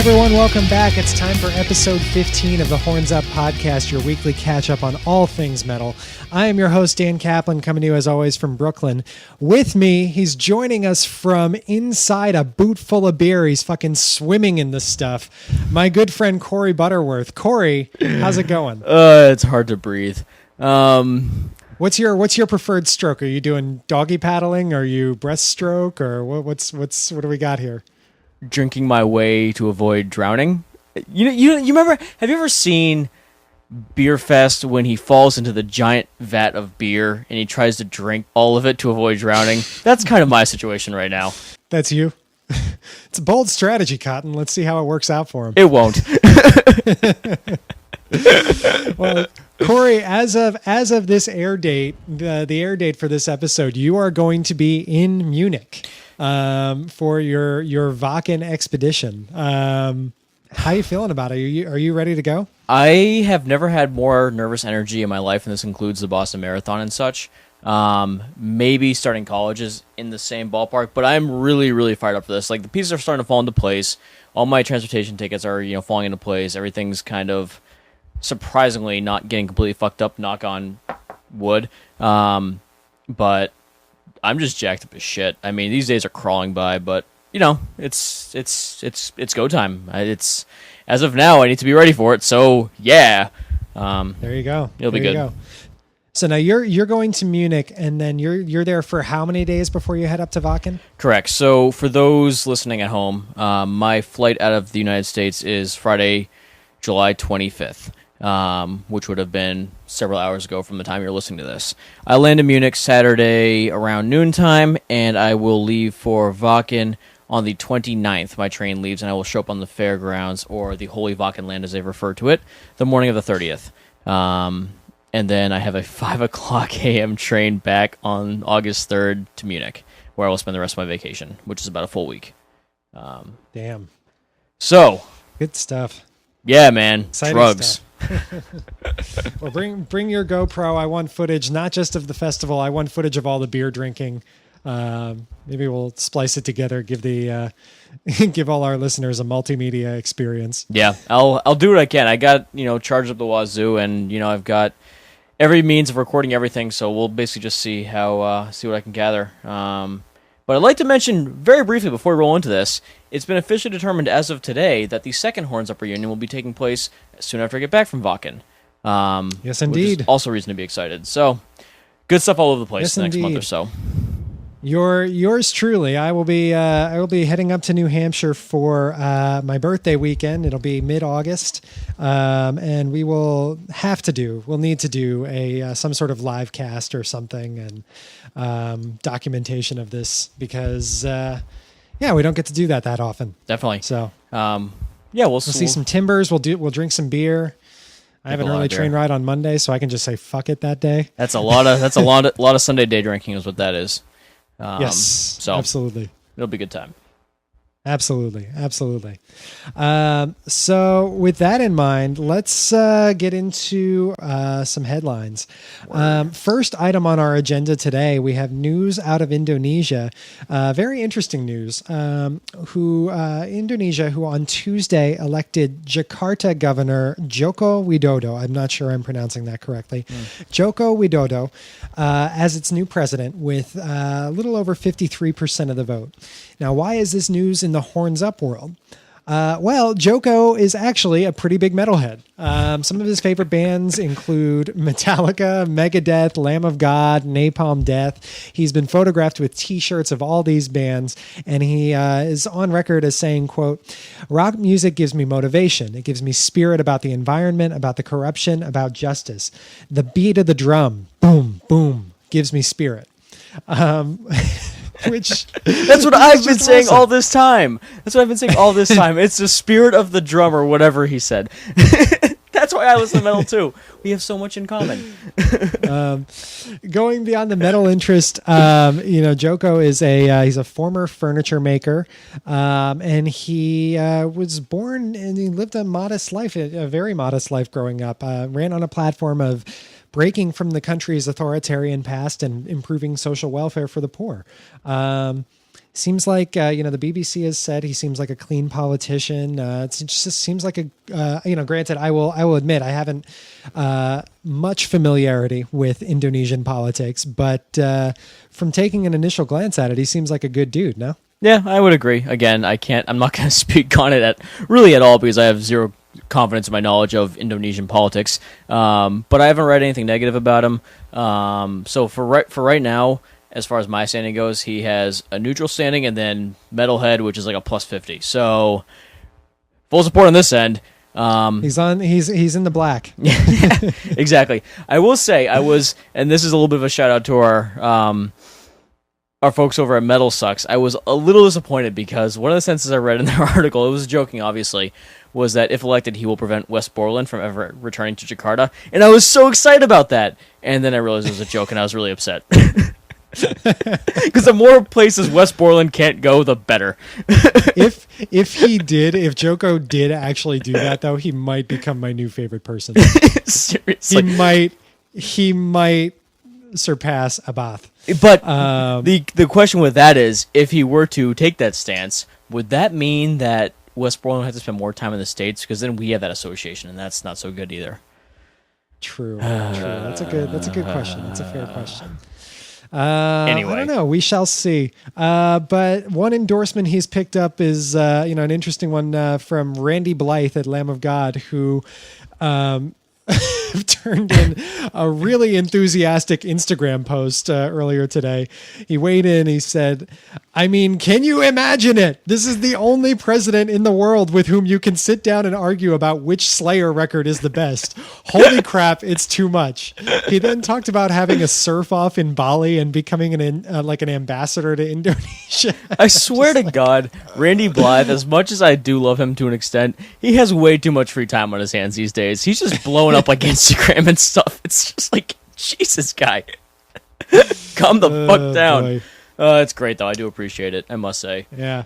everyone, welcome back. It's time for episode 15 of the Horns Up Podcast, your weekly catch-up on all things metal. I am your host, Dan Kaplan, coming to you as always from Brooklyn. With me, he's joining us from inside a boot full of beer. He's fucking swimming in the stuff. My good friend, Corey Butterworth. Corey, how's it going? It's hard to breathe. What's your preferred stroke? Are you doing doggy paddling? Are you breaststroke? Or what do we got here? Drinking my way to avoid drowning. You remember? Have you ever seen Beer Fest when he falls into the giant vat of beer and he tries to drink all of it to avoid drowning? That's kind of my situation right now. That's you. It's a bold strategy, Cotton. Let's see how it works out for him. It won't. Well, Corey, as of this air date, the air date for this episode, you are going to be in Munich for your Wacken expedition. How are you feeling about it? Are you ready to go? I have never had more nervous energy in my life, and this includes the Boston Marathon and such. Maybe starting college is in the same ballpark, but I'm really, really fired up for this. Like, the pieces are starting to fall into place. All my transportation tickets are, falling into place. Everything's kind of surprisingly not getting completely fucked up, knock on wood. But I'm just jacked up as shit. I mean, these days are crawling by, but it's go time. It's as of now, I need to be ready for it. So yeah, there you go. It'll be good. So now you're going to Munich, and then you're there for how many days before you head up to Wacken? Correct. So for those listening at home, my flight out of the United States is Friday, July 25th. Which would have been several hours ago from the time you're listening to this. I land in Munich Saturday around noontime, and I will leave for Wacken on the 29th. My train leaves, and I will show up on the fairgrounds, or the Holy Wacken Land as they refer to it, the morning of the 30th. And then I have a 5 o'clock a.m. train back on August 3rd to Munich, where I will spend the rest of my vacation, which is about a full week. Damn. So. Good stuff. Yeah, man. Exciting Drugs. Stuff. Well, bring your GoPro. I want footage, not just of the festival. I want footage of all the beer drinking. Maybe we'll splice it together. Give all our listeners a multimedia experience. Yeah, I'll do what I can. I got charged up the wazoo, and I've got every means of recording everything. So we'll basically just see what I can gather. But I'd like to mention very briefly before we roll into this, it's been officially determined as of today that the second Horns Up reunion will be taking place soon after I get back from Wacken. Yes, indeed. Which is also reason to be excited. So, good stuff all over the place yes, the next indeed. month or so. Yours truly. I will be heading up to New Hampshire for my birthday weekend. It'll be mid-August, and we'll need to do a some sort of live cast or something and documentation of this because we don't get to do that often. Definitely. So we'll see some timbers. We'll drink some beer. I have an early train ride on Monday, so I can just say fuck it that day. That's a lot of Sunday day drinking is what that is. Yes, so absolutely. It'll be a good time. Absolutely. So with that in mind, let's get into some headlines. First item on our agenda today, we have news out of Indonesia. Very interesting news. Indonesia, who on Tuesday elected Jakarta Governor Joko Widodo. I'm not sure I'm pronouncing that correctly. Joko Widodo as its new president with a little over 53% of the vote. Now, why is this news in the Horns Up world? Well, Joko is actually a pretty big metalhead. Some of his favorite bands include Metallica, Megadeth, Lamb of God, Napalm Death. He's been photographed with T-shirts of all these bands, and he is on record as saying, quote, "Rock music gives me motivation. It gives me spirit about the environment, about the corruption, about justice. The beat of the drum, boom, boom, gives me spirit." Which that's what I've been saying all this time. It's the spirit of the drum or whatever he said. That's why I listen to metal too. We have so much in common. Going beyond the metal interest, Joko is he's a former furniture maker, and he was born and he lived a modest life, a very modest life growing up. Ran on a platform of breaking from the country's authoritarian past and improving social welfare for the poor. Seems like the BBC has said he seems like a clean politician. It just seems like granted, I will admit I haven't much familiarity with Indonesian politics, but from taking an initial glance at it, he seems like a good dude. No. Yeah, I would agree. Again, I'm not going to speak on it at all because I have zero confidence in my knowledge of Indonesian politics. But I haven't read anything negative about him. So for right now, as far as my standing goes, he has a neutral standing and then metalhead, which is like a plus 50. So full support on this end. He's in the black. Yeah, exactly. I will say and this is a little bit of a shout out to our folks over at Metal Sucks. I was a little disappointed because one of the sentences I read in their article, it was joking obviously, was that if elected, he will prevent Westmoreland from ever returning to Jakarta. And I was so excited about that. And then I realized it was a joke and I was really upset. Because the more places Westmoreland can't go, the better. if Joko did actually do that, though, he might become my new favorite person. Seriously. He might surpass Abath. But the question with that is, if he were to take that stance, would that mean that Westmoreland has to spend more time in the States? Because then we have that association, and that's not so good either. True. That's a good question. That's a fair question. Anyway, I don't know. We shall see. But one endorsement he's picked up is, an interesting one from Randy Blythe at Lamb of God, who turned in a really enthusiastic Instagram post earlier today. He weighed in. He said, I mean, can you imagine it? This is the only president in the world with whom you can sit down and argue about which Slayer record is the best. Holy crap, it's too much. He then talked about having a surf off in Bali and becoming an ambassador to Indonesia. I swear to God, Randy Blythe, as much as I do love him to an extent, he has way too much free time on his hands these days. He's just blowing up like Instagram and stuff. It's just like, Jesus, guy. Calm the fuck down. Boy. It's great, though. I do appreciate it, I must say. Yeah.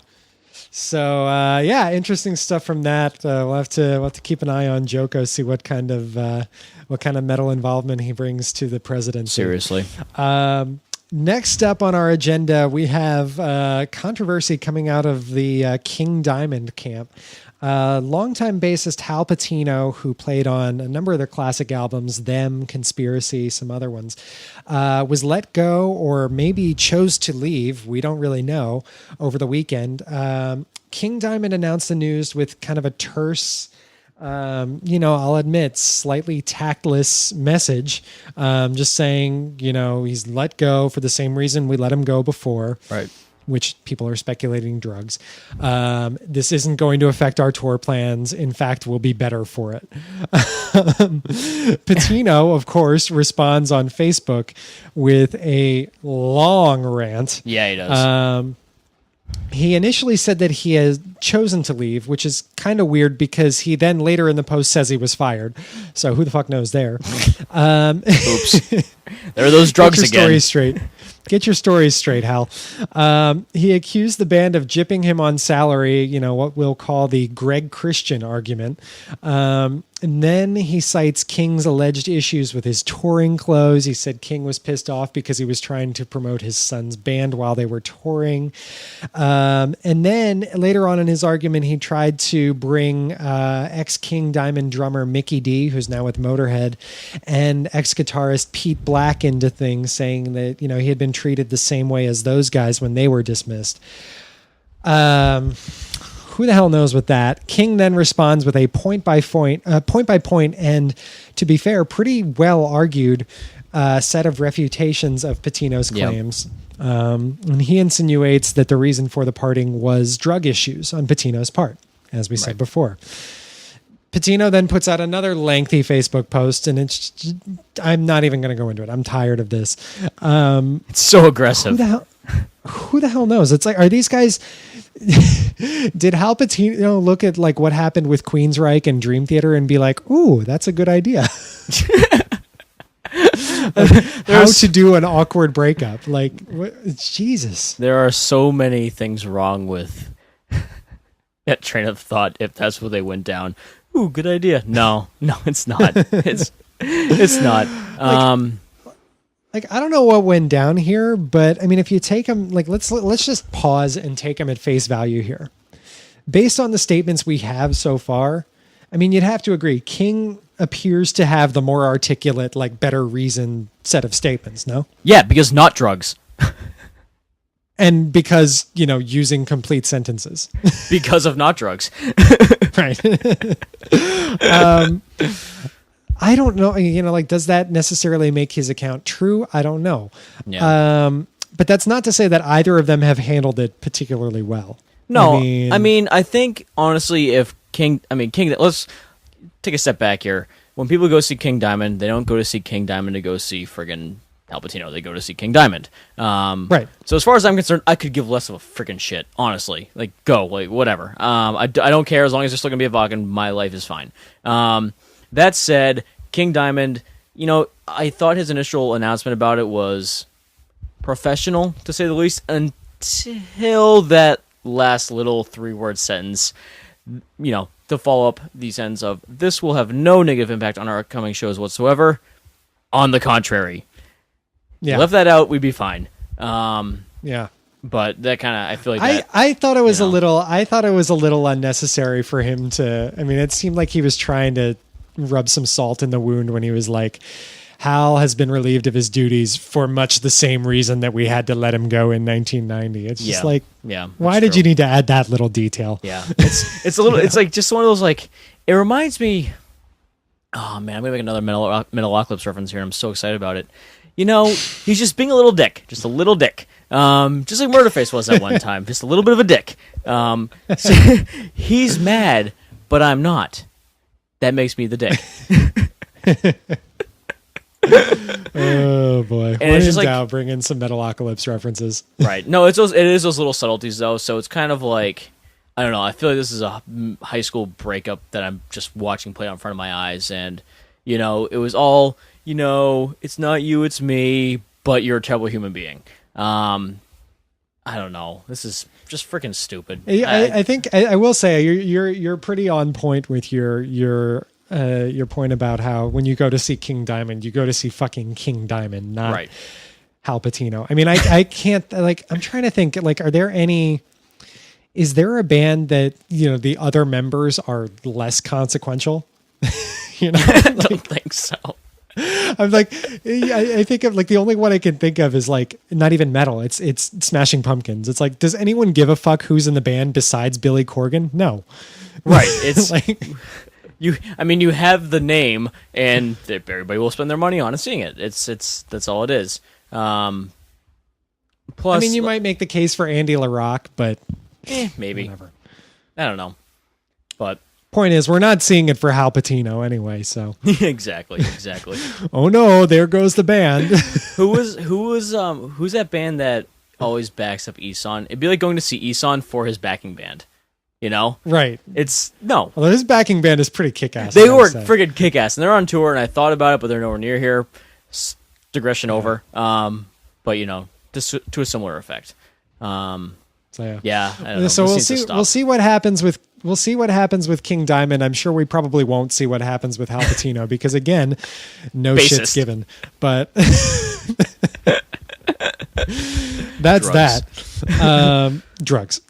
So, interesting stuff from that. We'll have to keep an eye on Joko, see what kind of metal involvement he brings to the presidency. Seriously. Next up on our agenda, we have controversy coming out of the King Diamond camp. Longtime bassist Hal Patino, who played on a number of their classic albums, Them, Conspiracy, some other ones, was let go or maybe chose to leave. We don't really know over the weekend. King Diamond announced the news with kind of a terse, I'll admit, slightly tactless message, just saying, he's let go for the same reason we let him go before. Right. Which people are speculating drugs. This isn't going to affect our tour plans. In fact, we'll be better for it. Patino, of course, responds on Facebook with a long rant. Yeah, he does. He initially said that he has chosen to leave, which is kind of weird because he then later in the post says he was fired. So who the fuck knows there? Oops. There are those drugs again. Get your stories straight, Hal. He accused the band of gypping him on salary, what we'll call the Greg Christian argument. And then he cites King's alleged issues with his touring clothes. He said King was pissed off because he was trying to promote his son's band while they were touring. And then later on in his argument, he tried to bring ex-King Diamond drummer Mickey D, who's now with Motorhead, and ex-guitarist Pete Black into things, saying that, he had been treated the same way as those guys when they were dismissed. Who the hell knows with that? King then responds with a point by point, and to be fair, pretty well argued set of refutations of Patino's claims. Yep. And he insinuates that the reason for the parting was drug issues on Patino's part, as we said before. Patino then puts out another lengthy Facebook post, and I'm not even going to go into it. I'm tired of this. It's so aggressive. Who the hell knows? It's like, are these guys... Did Hal Patino look at like what happened with Queensryche and Dream Theater and be like, ooh, that's a good idea? How to do an awkward breakup. Like, Jesus. There are so many things wrong with that train of thought if that's where they went down. Ooh, good idea. No, it's not. It's not. like, I don't know what went down here, but I mean, if you take him, like, let's just pause and take him at face value here. Based on the statements we have so far, I mean, you'd have to agree. King appears to have the more articulate, like, better reasoned set of statements, no? Yeah, because not drugs. And because, using complete sentences. Because of not drugs. Right. I don't know, like, does that necessarily make his account true? I don't know. Yeah. But that's not to say that either of them have handled it particularly well. No, I mean, I think, honestly, if King, let's take a step back here. When people go see King Diamond, they don't go to see King Diamond to go see friggin' Al Pacino. They go to see King Diamond. Right. So as far as I'm concerned, I could give less of a freaking shit, honestly. Like, go, like, whatever. I don't care. As long as there's still going to be a Wacken, my life is fine. That said, King Diamond, I thought his initial announcement about it was professional, to say the least, until that last little 3-word sentence, to follow up the sentence of, this will have no negative impact on our upcoming shows whatsoever. On the contrary. Yeah. Left that out, we'd be fine. Yeah. But that kind of, I feel like that, I thought it was a little unnecessary for him to, I mean, it seemed like he was trying to rub some salt in the wound when he was like, Hal has been relieved of his duties for much the same reason that we had to let him go in 1990. It's just like, why did you need to add that little detail? Yeah. It's a little, it's like just one of those, like, it reminds me, oh man, I'm going to make another Metalocalypse reference here, and I'm so excited about it. He's just being a little dick. Just a little dick. Just like Murderface was at one time. Just a little bit of a dick. So he's mad, but I'm not. That makes me the dick. Oh boy. And it's just like, bring in some Metalocalypse references. Right. No, it is those little subtleties though, so it's kind of like, I don't know, I feel like this is a high school breakup that I'm just watching play out in front of my eyes, and it was all, it's not you, it's me, but you're a terrible human being. I don't know. This is just freaking stupid. I think I will say you're pretty on point with your point about how when you go to see King Diamond, you go to see fucking King Diamond, not right. Hal Pacino. I mean, I can't, like, I'm trying to think, like, is there a band that, the other members are less consequential? I don't think so. I'm like, I think of, like, the only one I can think of is, like, not even metal. It's Smashing Pumpkins. It's like, does anyone give a fuck who's in the band besides Billy Corgan? No. Right. It's like, you have the name, and everybody will spend their money on it seeing it. That's all it is. Plus, I mean, you might make the case for Andy LaRock, but maybe. Whatever. I don't know. But point is, we're not seeing it for Hal Pacino anyway, so. Exactly. Oh no, there goes the band. Who's that band that always backs up Eson? It'd be like going to see Eson for his backing band. Right. It's no. Although his backing band is pretty kick-ass. They were friggin' kick-ass, and they're on tour, and I thought about it, but they're nowhere near here. Digression over. But to a similar effect. So yeah. Yeah. I don't know. So we'll see what happens with King Diamond. I'm sure we probably won't see what happens with Hal Pacino because, again, no Bassist. shit's given. But that's that. Drugs.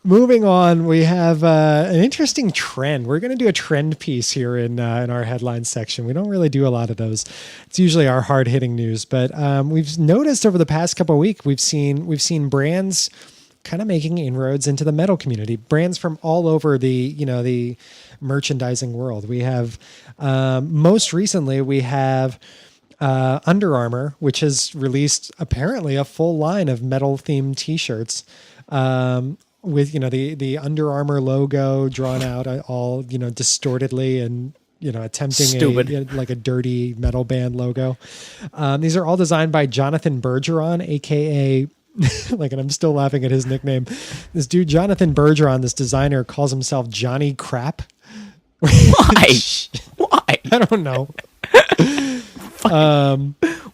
Moving on, we have an interesting trend. We're going to do a trend piece here in our headlines section. We don't really do a lot of those. It's usually our hard-hitting news, but we've noticed over the past couple of weeks, we've seen brands kind of making inroads into the metal community. Brands from all over the merchandising world. We have most recently we have Under Armour, which has released apparently a full line of metal themed T-shirts. With the Under Armour logo drawn out all distortedly and attempting like a dirty metal band logo. These are all designed by Jonathan Bergeron, aka and I'm still laughing at his nickname. This dude Jonathan Bergeron, this designer, calls himself Johnny Crap. Why? Why? I don't know.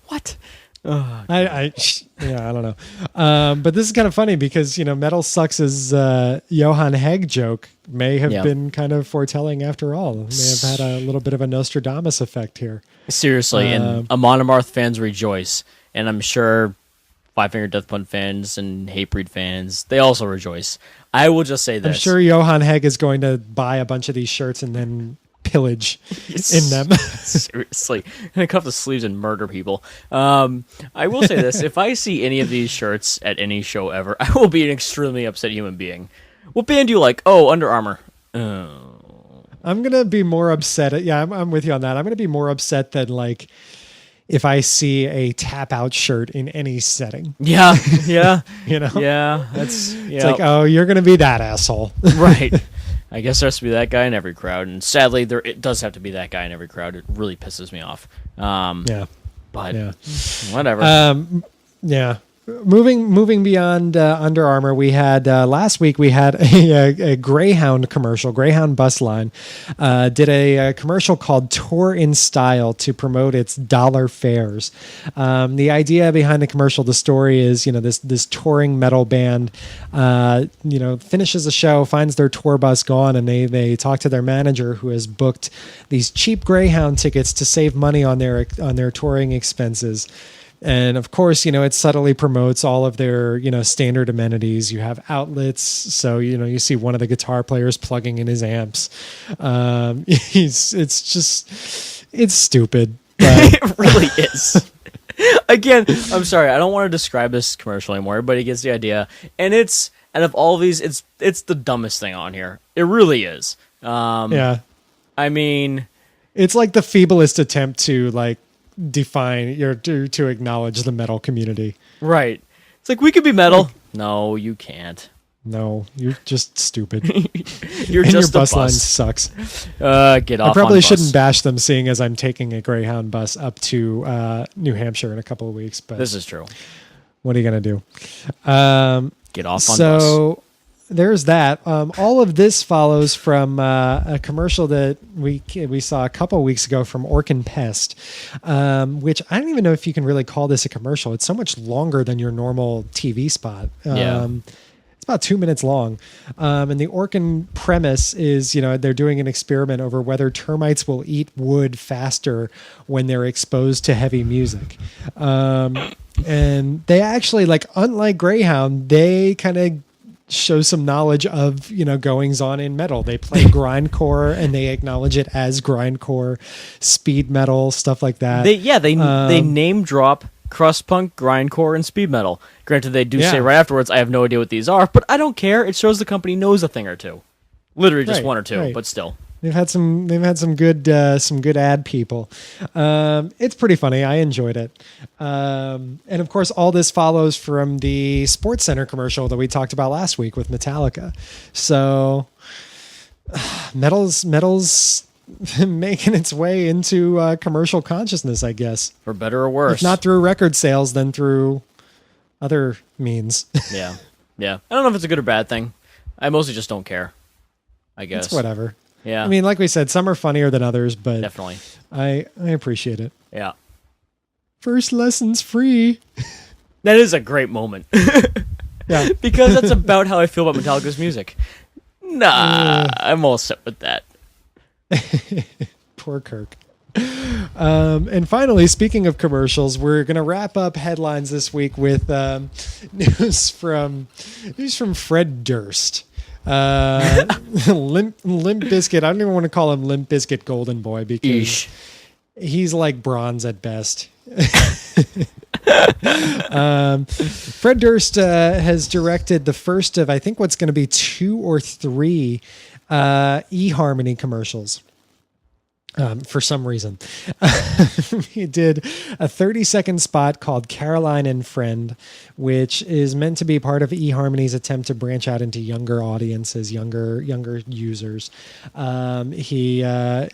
What? I don't know. But this is kind of funny because, Metal Sucks' Johan Hegg joke may have been kind of foretelling after all. May have had a little bit of a Nostradamus effect here. Seriously, and Monomarth fans rejoice, and I'm sure Five Finger Death Punch fans and Hatebreed fans, they also rejoice. I will just say this. I'm sure Johan Hegg is going to buy a bunch of these shirts and then pillage in them. Seriously. And cut off the sleeves and murder people. I will say this. If I see any of these shirts at any show ever, I will be an extremely upset human being. What band do you like? Oh, Under Armour. I'm going to be more upset. Yeah, I'm with you on that. I'm going to be more upset than like if I see a tap out shirt in any setting. Yeah. You know? Yeah. It's like, oh, you're going to be that asshole. Right. I guess there has to be that guy in every crowd. And sadly, it does have to be that guy in every crowd. It really pisses me off. But whatever. Yeah. Moving beyond Under Armour, we had last week we had a Greyhound commercial. Greyhound Bus Line did a commercial called "Tour in Style" to promote its dollar fares. The idea behind the commercial, the story is, this touring metal band, finishes the show, finds their tour bus gone, and they talk to their manager who has booked these cheap Greyhound tickets to save money on their touring expenses. And of course, it subtly promotes all of their, standard amenities. You have outlets. So, you see one of the guitar players plugging in his amps. It's stupid. But it really is. Again, I'm sorry. I don't want to describe this commercial anymore. Everybody gets the idea. And out of all these, it's the dumbest thing on here. It really is. Yeah. I mean, it's like the feeblest attempt to define to acknowledge the metal community. Right. It's like, we could be metal. No, you can't. No, you're just stupid. You're and just your bus a line bus. sucks. Get off. I probably on shouldn't bus. bash them, seeing as I'm taking a Greyhound bus up to New Hampshire in a couple of weeks. But this is true. What are you gonna do? Get off on bus. So there's that. All of this follows from a commercial that we saw a couple of weeks ago from Orkin Pest, which I don't even know if you can really call this a commercial. It's so much longer than your normal TV spot. It's about 2 minutes long. And the Orkin premise is, they're doing an experiment over whether termites will eat wood faster when they're exposed to heavy music. And they actually, unlike Greyhound, they kind of show some knowledge of goings on in metal. They play grindcore and they acknowledge it as grindcore, speed metal, stuff like that. They name drop crust punk, grindcore, and speed metal. Granted, they do say right afterwards, "I have no idea what these are," but I don't care. It shows the company knows a thing or two. Literally just one or two, but still. They've had some good ad people. It's pretty funny. I enjoyed it. And of course, all this follows from the Sports Center commercial that we talked about last week with Metallica. So metal's making its way into commercial consciousness, I guess. For better or worse. If not through record sales, then through other means. Yeah. I don't know if it's a good or bad thing. I mostly just don't care, I guess. It's whatever. Yeah. I mean, like we said, some are funnier than others, but definitely. I appreciate it. Yeah. First lessons free. That is a great moment. Yeah. Because that's about how I feel about Metallica's music. Nah, I'm all set with that. Poor Kirk. And finally, speaking of commercials, we're going to wrap up headlines this week with news from Fred Durst. Limp Bizkit. I don't even want to call him Limp Bizkit Golden Boy because he's like bronze at best. Fred Durst has directed the first of, I think, what's going to be 2 or 3 eHarmony commercials. For some reason. He did a 30-second spot called Caroline and Friend, which is meant to be part of eHarmony's attempt to branch out into younger audiences, younger users. He has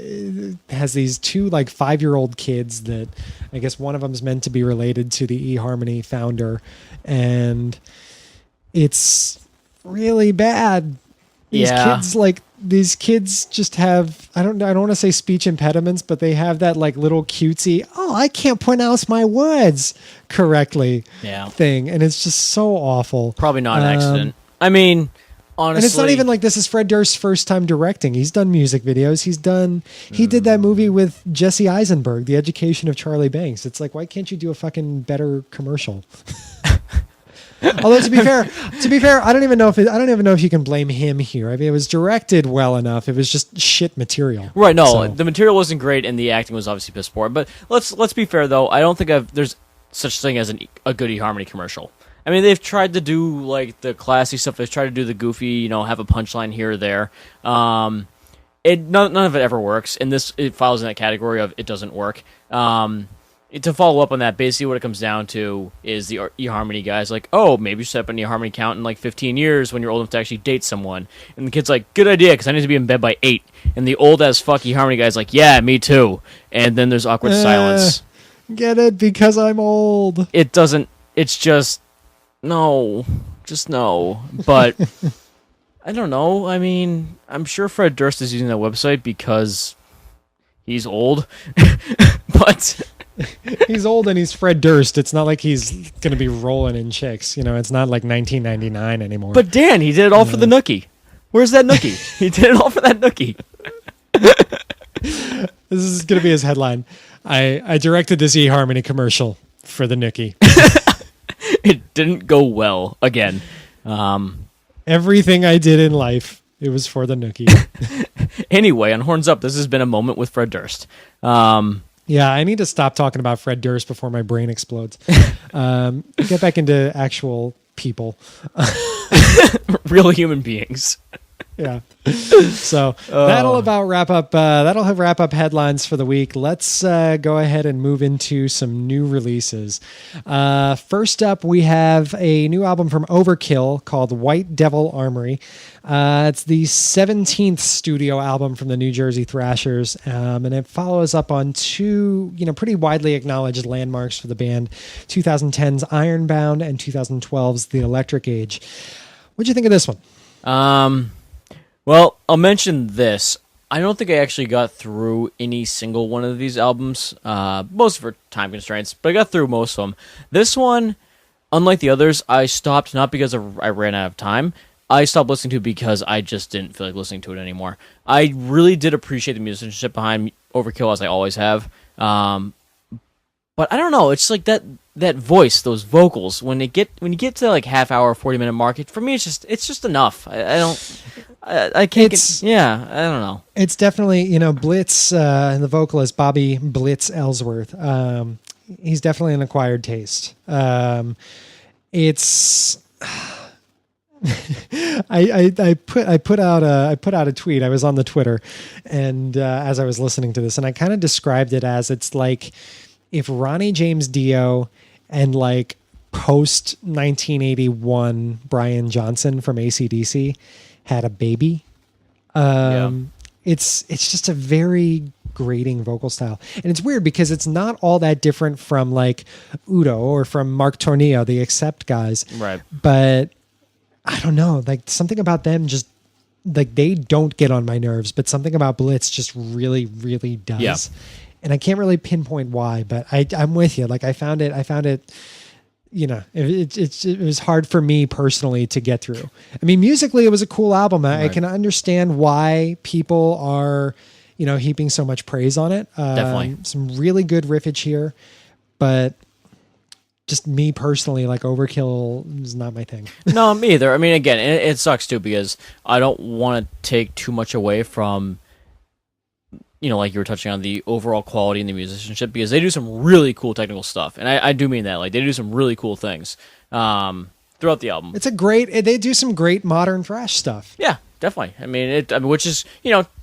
these 2 5-year-old kids that I guess one of them is meant to be related to the eHarmony founder, and it's really bad. These kids just have, I don't want to say speech impediments, but they have that little cutesy, I can't pronounce my words correctly thing. And it's just so awful. Probably not an accident. I mean, honestly, And it's not even like this is Fred Durst's first time directing. He's done music videos. He did that movie with Jesse Eisenberg, The Education of Charlie Banks. It's like, why can't you do a fucking better commercial? Although to be fair, I don't even know if you can blame him here. I mean, it was directed well enough. It was just shit material. Right? No, the material wasn't great, and the acting was obviously piss poor. But let's be fair though. I don't think there's such thing as a good eHarmony commercial. I mean, they've tried to do like the classy stuff. They've tried to do the goofy, have a punchline here or there. None of it ever works, and it falls in that category of it doesn't work. To follow up on that, basically what it comes down to is the eHarmony guys like, oh, maybe you set up an eHarmony count in like 15 years when you're old enough to actually date someone. And the kid's like, good idea, because I need to be in bed by 8. And the old as fuck eHarmony guy's like, yeah, me too. And then there's awkward silence. Get it? Because I'm old. It doesn't, it's just, no. But, I don't know. I mean, I'm sure Fred Durst is using that website because he's old. But... He's old and he's Fred Durst. It's not like he's going to be rolling in chicks. It's not like 1999 anymore. But Dan, he did it all for the nookie. Where's that nookie? He did it all for that nookie. This is going to be his headline. I directed this eHarmony commercial for the nookie. It didn't go well again. Everything I did in life, it was for the nookie. Anyway, on Horns Up, this has been a moment with Fred Durst. Yeah, I need to stop talking about Fred Durst before my brain explodes. Get back into actual people. Real human beings. Yeah. So that'll wrap up headlines for the week. Let's go ahead and move into some new releases. First up, we have a new album from Overkill called White Devil Armory. It's the 17th studio album from the New Jersey Thrashers, and it follows up on two, pretty widely acknowledged landmarks for the band, 2010's Ironbound and 2012's The Electric Age. What'd you think of this one? Well, I'll mention this. I don't think I actually got through any single one of these albums, most for time constraints, but I got through most of them. This one, unlike the others, I stopped not because I ran out of time. I stopped listening to it because I just didn't feel like listening to it anymore. I really did appreciate the musicianship behind Overkill, as I always have. But I don't know. It's like that voice, those vocals. When you get to like half hour, 40-minute mark, for me, it's just enough. I can't. I don't know. It's definitely Blitz, and the vocalist Bobby Blitz Ellsworth. He's definitely an acquired taste. It's. I put out a tweet. I was on the Twitter, and as I was listening to this, and I kind of described it as it's like if Ronnie James Dio and like post 1981 Brian Johnson from AC/DC had a baby. It's just a very grating vocal style, and it's weird because it's not all that different from like Udo or from Mark Tornillo, the Accept guys, right? But I don't know, like something about them just like they don't get on my nerves, but something about Blitz just really, really does. Yeah. And I can't really pinpoint why, but I'm with you. Like I found it, it was hard for me personally to get through. I mean, musically, it was a cool album. Right. I can understand why people are, heaping so much praise on it. Definitely. Some really good riffage here, but just me personally, like Overkill is not my thing. No, me either. I mean, again, it sucks too because I don't want to take too much away from, like you were touching on, the overall quality and the musicianship, because they do some really cool technical stuff. And I do mean that. Like, they do some really cool things throughout the album. They do some great modern thrash stuff. Yeah, definitely. I mean, which is,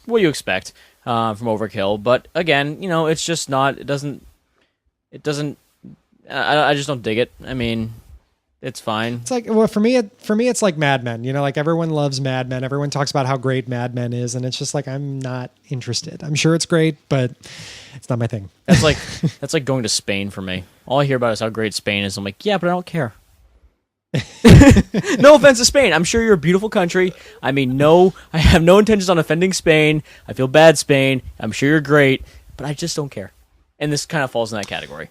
what you expect from Overkill. But again, it's just not, it doesn't, I just don't dig it. I mean, it's fine. It's like, well, for me, it's like Mad Men. Like everyone loves Mad Men. Everyone talks about how great Mad Men is, and it's just like I'm not interested. I'm sure it's great, but it's not my thing. That's like going to Spain for me. All I hear about is how great Spain is. I'm like, yeah, but I don't care. No offense to Spain. I'm sure you're a beautiful country. I mean, I have no intentions on offending Spain. I feel bad, Spain. I'm sure you're great, but I just don't care. And this kind of falls in that category.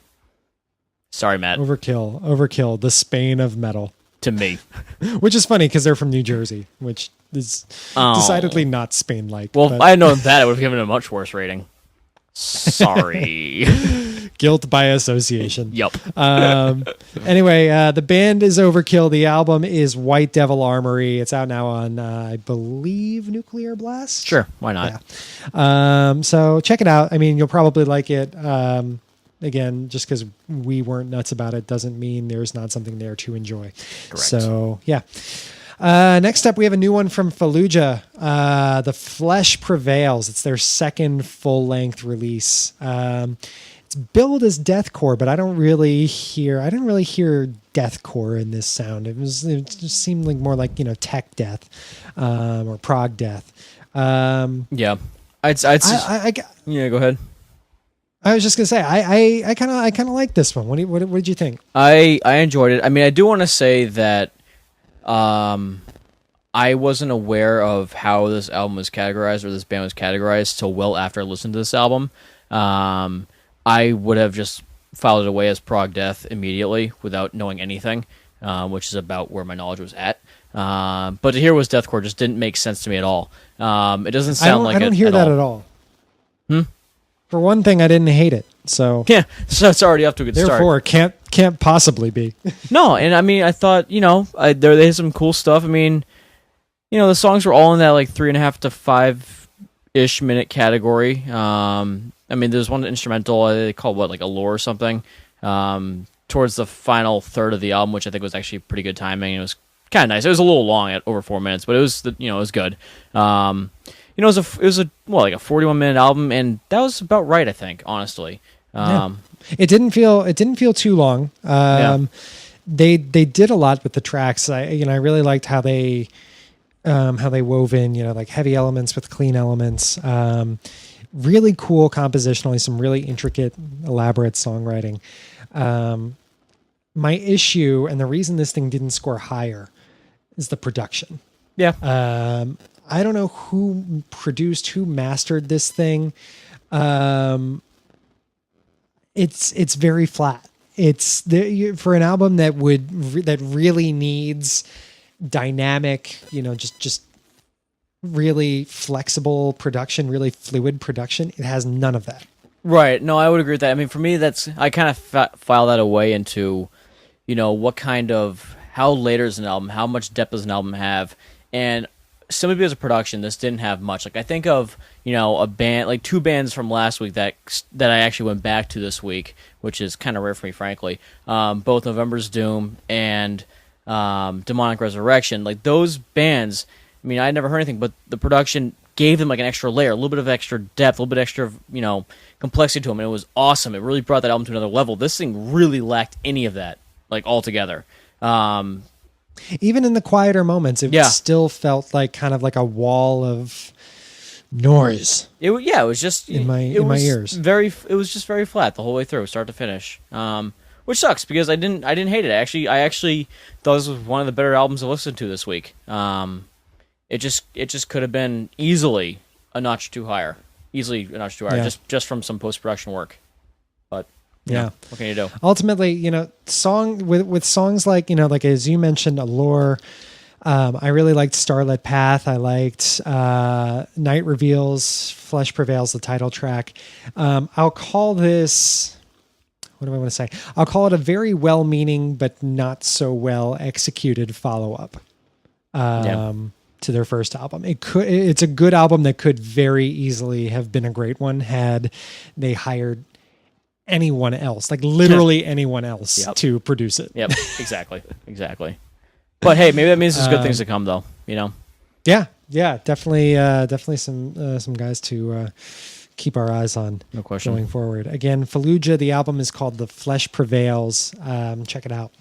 Sorry, Matt. Overkill, the Spain of metal. to me. Which is funny because they're from New Jersey, which is decidedly not Spain-like. Well, but if I had known that, I would have given it a much worse rating. Sorry. guilt by association. Yep. Anyway, the band is Overkill. The album is White Devil Armory. It's out now on, I believe, Nuclear Blast. Sure, why not? Yeah. So check it out. I mean, you'll probably like it. Again, just because we weren't nuts about it doesn't mean there's not something there to enjoy. Correct. So, yeah. Next up, we have a new one from Fallujah. The Flesh Prevails. It's their second full-length release. It's billed as deathcore, but I didn't really hear deathcore in this sound. It just seemed like more like, tech death, or prog death. Yeah. Yeah, go ahead. I was just gonna say I kind of like this one. What did you think? I enjoyed it. I mean, I do want to say that I wasn't aware of how this album was categorized or this band was categorized till well after I listened to this album. I would have just filed it away as prog death immediately without knowing anything, which is about where my knowledge was at. But to hear it was deathcore just didn't make sense to me at all. It doesn't sound like it. I don't hear that at all. For one thing, I didn't hate it. So yeah, so it's already up to a good start. Therefore, can't possibly be. No, and I mean, I thought they had some cool stuff. I mean, the songs were all in that like 3.5 to 5-ish minute category. I mean, there's one instrumental they call like Allure or something. Towards the final third of the album, which I think was actually pretty good timing. It was kind of nice. It was a little long at over 4 minutes, but it was it was good. It was a 41-minute album, and that was about right, I think, honestly. It didn't feel too long. They did a lot with the tracks. I really liked how they wove in like heavy elements with clean elements. Really cool compositionally, some really intricate, elaborate songwriting. My issue, and the reason this thing didn't score higher, is the production. Yeah. I don't know who mastered this thing. It's very flat. It's for an album that really needs dynamic, just really flexible production, really fluid production. It has none of that. Right. No, I would agree with that. I mean, for me, I kind of file that away into, what kind of, how later is an album, how much depth does an album have, and simply because of production, this didn't have much. Like I think of, a band, like 2 bands from last week that I actually went back to this week, which is kind of rare for me, frankly. Both November's Doom and Demonic Resurrection. Like those bands, I mean, I had never heard anything, but the production gave them like an extra layer, a little bit of extra depth, a little bit extra, complexity to them, and it was awesome. It really brought that album to another level. This thing really lacked any of that, like altogether. Even in the quieter moments, it still felt like kind of like a wall of noise. It was just in my ears. It was just very flat the whole way through, start to finish. Which sucks because I didn't hate it. I actually thought this was one of the better albums to listen to this week. It just could have been easily a notch too higher. Just from some post-production work. But what can you do? Ultimately, with songs like, like as you mentioned, Allure, I really liked Starlit Path. I liked Night Reveals, Flesh Prevails, the title track. I'll call this, what do I want to say? I'll call it a very well-meaning but not so well executed follow-up to their first album. It's a good album that could very easily have been a great one had they hired anyone else, like literally anyone else to produce it. Yep, exactly. But hey, maybe that means there's good things to come, though. Yeah, definitely some guys to keep our eyes on. No question. Going forward. Again, Fallujah. The album is called The Flesh Prevails. Check it out.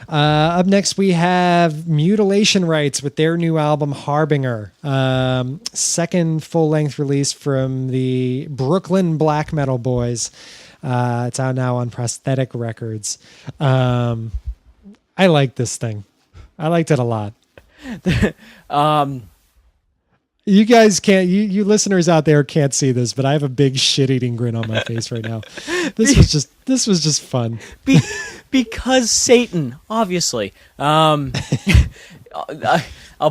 Up next, we have Mutilation Rites with their new album Harbinger. Second full-length release from the Brooklyn black metal boys. It's out now on Prosthetic Records. I like this thing. I liked it a lot. You guys can't, you listeners out there can't see this, but I have a big shit-eating grin on my face right now. This was just fun. Because Satan, obviously. I'll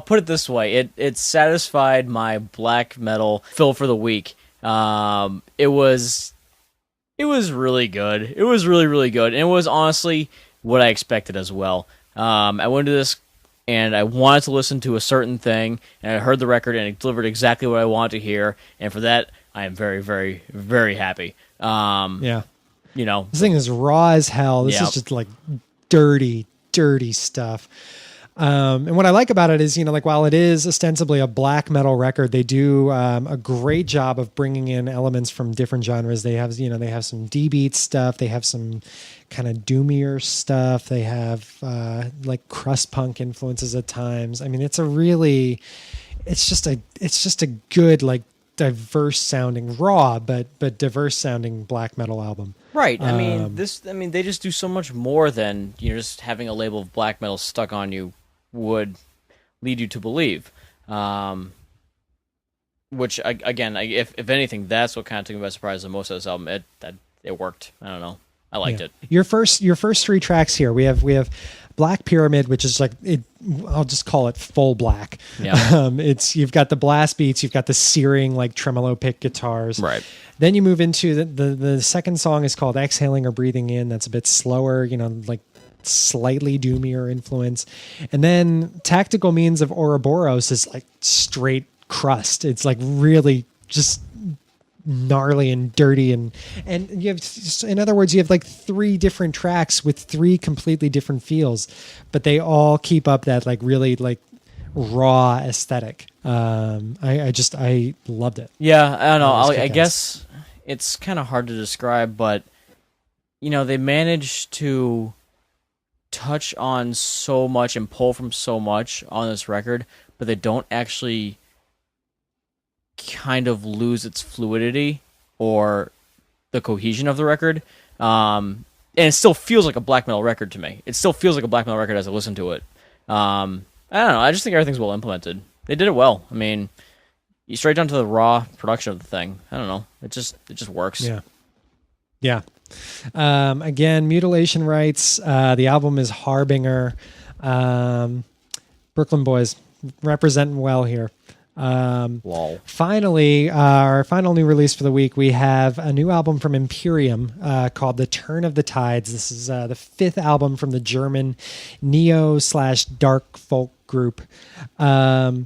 put it this way: it satisfied my black metal fill for the week. It was really good. It was really, really good, and it was honestly what I expected as well. I went to this and I wanted to listen to a certain thing, and I heard the record and it delivered exactly what I wanted to hear, and for that I am very, very, very happy. Yeah. This thing is raw as hell. This Yep. is just like dirty stuff. And what I like about it is, while it is ostensibly a black metal record, they do a great job of bringing in elements from different genres. They have, they have some D-beat stuff. They have some kind of doomier stuff. They have like crust punk influences at times. I mean, it's just a good, like, diverse sounding raw, but diverse sounding black metal album. Right. I mean, they just do so much more than just having a label of black metal stuck on you would lead you to believe. Which again, if anything, that's what kind of took me by surprise the most of this album. It worked. I don't know. I liked it. Your first three tracks here. We have Black Pyramid, which is like I'll just call it full black. Yeah. You've got the blast beats, you've got the searing like tremolo pick guitars. Right. Then you move into the second song is called Exhaling or Breathing In. That's a bit slower, like slightly doomier influence. And then Tactical Means of Ouroboros is like straight crust. It's like really just gnarly and dirty, and you have, in other words, you have like three different tracks with three completely different feels, but they all keep up that like really like raw aesthetic. I loved it. Yeah, I don't know. I guess it's kind of hard to describe, but they managed to touch on so much and pull from so much on this record, but they don't actually kind of lose its fluidity or the cohesion of the record. And it still feels like a black metal record to me. It still feels like a black metal record as I listen to it. I don't know. I just think everything's well implemented. They did it well. I mean, you straight down to the raw production of the thing. I don't know. It just works. Yeah. Again, Mutilation writes, the album is Harbinger. Brooklyn Boys representing well here. Lol. Finally, our final new release for the week, we have a new album from Imperium called The Turn of the Tides. This is the fifth album from the German neo/dark folk group. I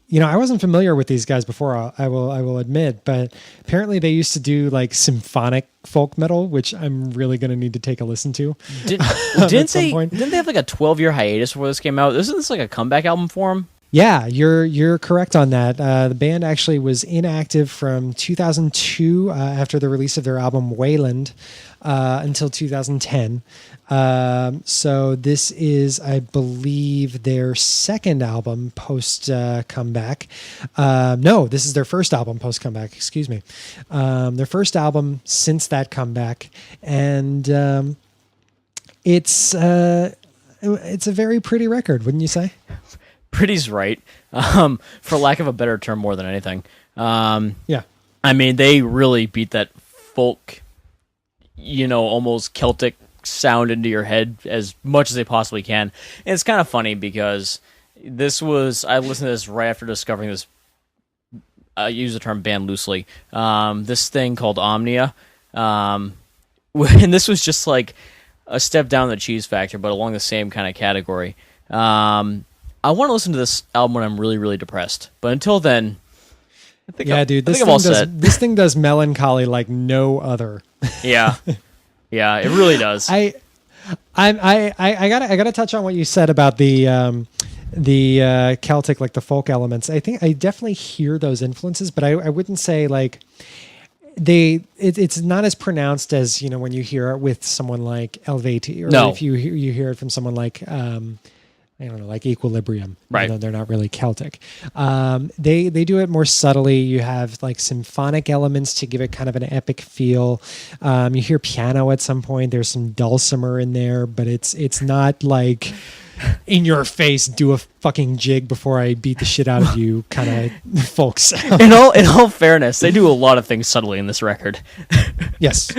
wasn't familiar with these guys before, I will admit, but apparently they used to do like symphonic folk metal, which I'm really going to need to take a listen to. Didn't they have like a 12-year hiatus before this came out? Isn't this like a comeback album for them? Yeah, you're correct on that. The band actually was inactive from 2002 after the release of their album Wayland until 2010. So this is, I believe, their second album post comeback. No, this is their first album post comeback. Excuse me. Their first album since that comeback, and it's a very pretty record, wouldn't you say? Pretty's right, for lack of a better term, more than anything. Yeah. I mean, they really beat that folk, almost Celtic sound into your head as much as they possibly can. And it's kind of funny because I listened to this right after discovering this, I use the term band loosely, this thing called Omnia. And this was just like a step down the Cheese Factor, but along the same kind of category. I want to listen to this album when I'm really, really depressed. But until then, this thing does melancholy like no other. Yeah, it really does. I gotta touch on what you said about the Celtic, like the folk elements. I think I definitely hear those influences, but I wouldn't say like it's not as pronounced as when you hear it with someone like Helveti, or if you hear it from someone like I don't know, like Equilibrium. Right. They're not really Celtic. They do it more subtly. You have like symphonic elements to give it kind of an epic feel. You hear piano at some point. There's some dulcimer in there, but it's not like in your face, do a fucking jig before I beat the shit out of you kind of folk sound. In all fairness, they do a lot of things subtly in this record. Yes.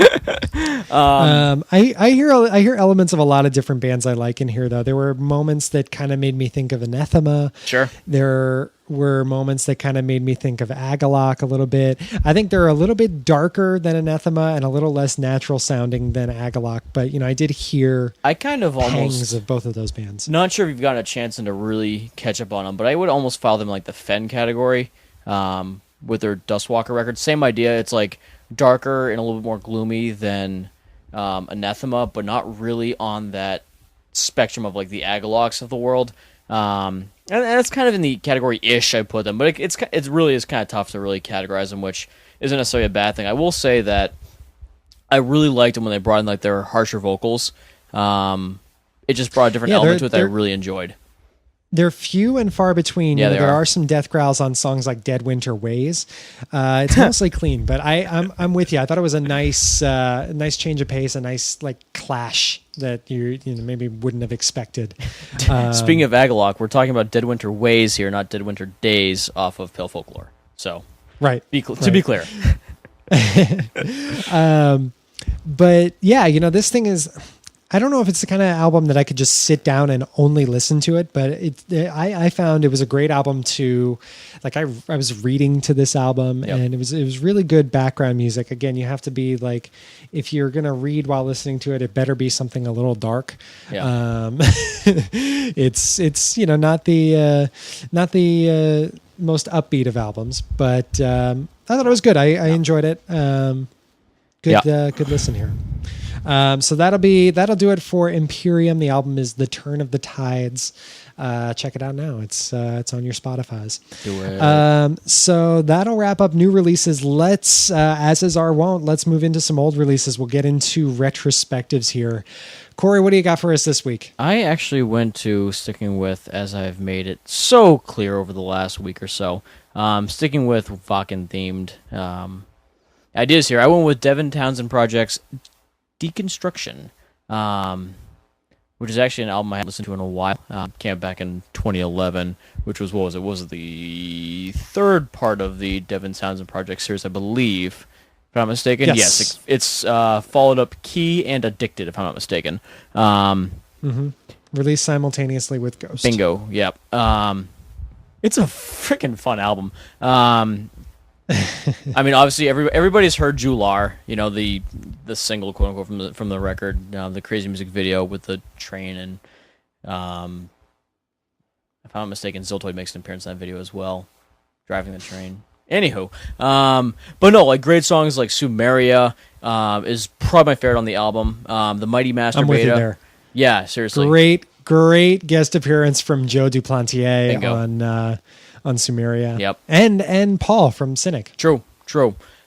I hear elements of a lot of different bands I like in here, though. There were moments that kind of made me think of Anathema. Sure. There were moments that kind of made me think of Agalloch a little bit. I think they're a little bit darker than Anathema and a little less natural sounding than Agalloch, but I did hear I kind of pangs almost of both of those bands. not sure if you've gotten a chance to really catch up on them, but I would almost file them in like the Fen category with their Dustwalker record. Same idea. It's like darker and a little bit more gloomy than Anathema, but not really on that spectrum of like the Agalochs of the world. And that's kind of in the category-ish I put them, but it really is kind of tough to really categorize them, which isn't necessarily a bad thing. I will say that I really liked them when they brought in like their harsher vocals. It just brought a different element to it that I really enjoyed. They're few and far between. Yeah, there are some death growls on songs like "Dead Winter Ways." It's mostly clean, but I'm with you. I thought it was a nice change of pace, a nice like clash that you maybe wouldn't have expected. Speaking of Agalloch, we're talking about "Dead Winter Ways" here, not "Dead Winter Days" off of Pale Folklore. So, right, to be clear. But yeah, this thing is. I don't know if it's the kind of album that I could just sit down and only listen to it, but I found it was a great album to, like, I was reading to this album, yep. and it was really good background music. Again, you have to be like, if you're gonna read while listening to it, it better be something a little dark. Yeah. It's not the most upbeat of albums, but I thought it was good. I enjoyed it. Good listen here. So that'll do it for Imperium. The album is The Turn of the Tides. Check it out now. It's on your Spotify's. Do it. So that'll wrap up new releases. Let's, as is our wont, let's move into some old releases. We'll get into retrospectives here. Corey, what do you got for us this week? I actually went to sticking with, as I've made it so clear over the last week or so, sticking with Wacken themed ideas here. I went with Devin Townsend Project's Deconstruction, which is actually an album I haven't listened to in a while. Came back in 2011, which was, what was it, the third part of the Devin Townsend Project series, I believe, if I'm not mistaken. Yes, it's followed up Key and Addicted, if I'm not mistaken. Released simultaneously with Ghost. Bingo, yep. It's a freaking fun album. I mean, obviously, everybody's heard Jular, the single, quote unquote, from the record, the crazy music video with the train, and if I'm not mistaken, Ziltoid makes an appearance in that video as well, driving the train. Anywho, but no, like great songs like Sumeria is probably my favorite on the album. The Mighty Masturbator. I'm with you there. Yeah, seriously. Great guest appearance from Joe Duplantier Bingo. on Sumeria. Yep. And Paul from Cynic. True.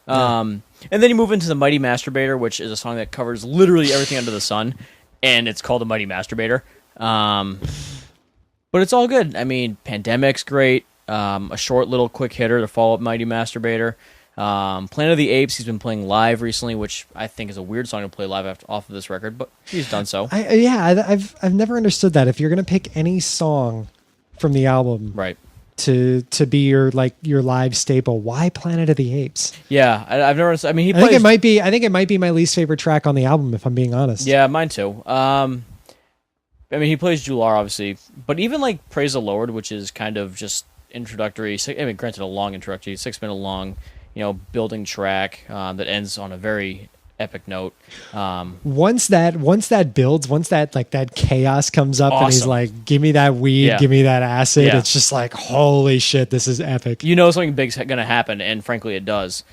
Yeah. And then you move into The Mighty Masturbator, which is a song that covers literally everything under the sun, and it's called The Mighty Masturbator. But it's all good. I mean, Pandemic's great. A short little quick hitter to follow up Mighty Masturbator. Planet of the Apes, he's been playing live recently, which I think is a weird song to play live off of this record, but he's done so. I've never understood that. If you're going to pick any song from the album, right, to be your live staple, why Planet of the Apes? Yeah, I've never. I mean, I think it might be my least favorite track on the album, if I'm being honest. Yeah, mine too. I mean, he plays Jular, obviously, but even like Praise the Lord, which is kind of just introductory. I mean, granted, a long introductory, 6-minute long, building track that ends on a very epic note. Once that builds, once that chaos comes up, awesome. And he's like, "Give me that weed, give me that acid." Yeah. It's just like, holy shit, this is epic. Something big's gonna happen, and frankly, it does.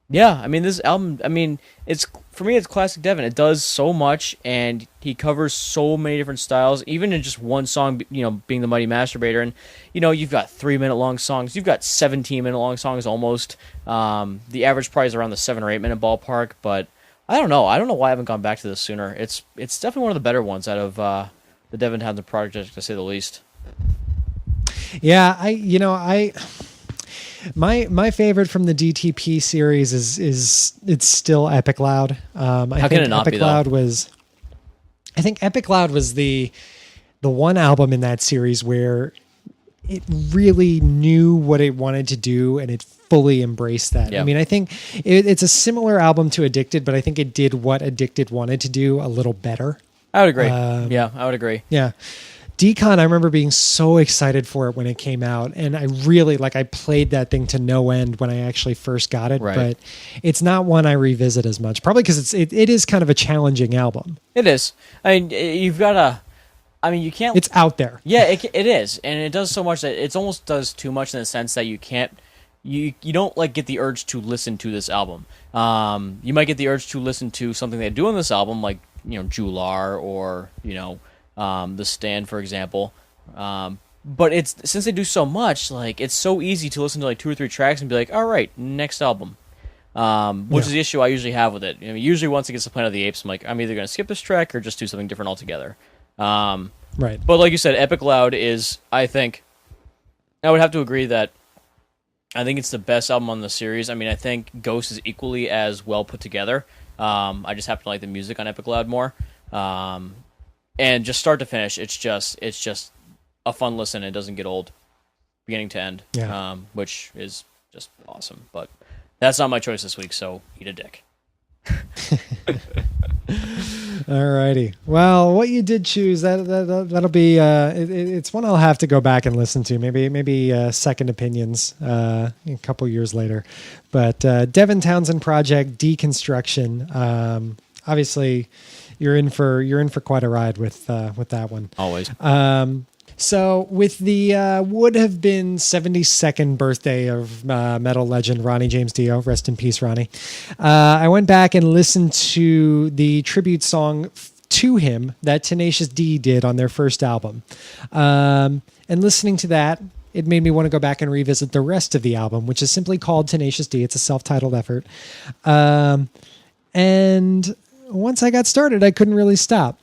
Yeah, I mean, this album, for me, it's classic Devin. It does so much, and he covers so many different styles, even in just one song, being The Mighty Masturbator. And, you've got 3-minute long songs. You've got 17-minute long songs almost. The average probably is around the 7 or 8 minute ballpark, but I don't know. I don't know why I haven't gone back to this sooner. It's definitely one of the better ones out of the Devin Townsend Project, to say the least. Yeah, My favorite from the DTP series is it's still Epic Loud. How can it not be, though? I think Epic Loud was the one album in that series where it really knew what it wanted to do, and it fully embraced that. Yeah. I mean, I think it's a similar album to Addicted, but I think it did what Addicted wanted to do a little better. I would agree. Yeah, I would agree. Yeah. Decon, I remember being so excited for it when it came out, and I really I played that thing to no end when I actually first got it, Right. but it's not one I revisit as much, probably because it is kind of a challenging album. It is. I mean, you've got to. I mean, you can't. It's out there. Yeah, it is, and it does so much that it almost does too much in the sense that you can't. You don't get the urge to listen to this album. You might get the urge to listen to something they do on this album, like Jular or The Stand, for example. But it's since they do so much, it's so easy to listen to 2 or 3 tracks and be like, all right, next album. Which is the issue I usually have with it. Usually once it gets to Planet of the Apes, I'm either going to skip this track or just do something different altogether. Right. But like you said, Epic Loud is, I think, I would have to agree that I think it's the best album on the series. I mean, I think Ghost is equally as well put together. I just happen to like the music on Epic Loud more. And just start to finish, it's just a fun listen. It doesn't get old, beginning to end, which is just awesome. But that's not my choice this week, so eat a dick. Alrighty. Well, what you did choose that'll be it's one I'll have to go back and listen to. Maybe second opinions a couple years later. But Devin Townsend Project Deconstruction. Obviously, you're in for quite a ride with that one. Always. So with the would have been 72nd birthday of metal legend Ronnie James Dio, rest in peace, Ronnie. I went back and listened to the tribute song to him that Tenacious D did on their first album. And listening to that, it made me want to go back and revisit the rest of the album, which is simply called Tenacious D. It's a self-titled effort. And once I got started, I couldn't really stop.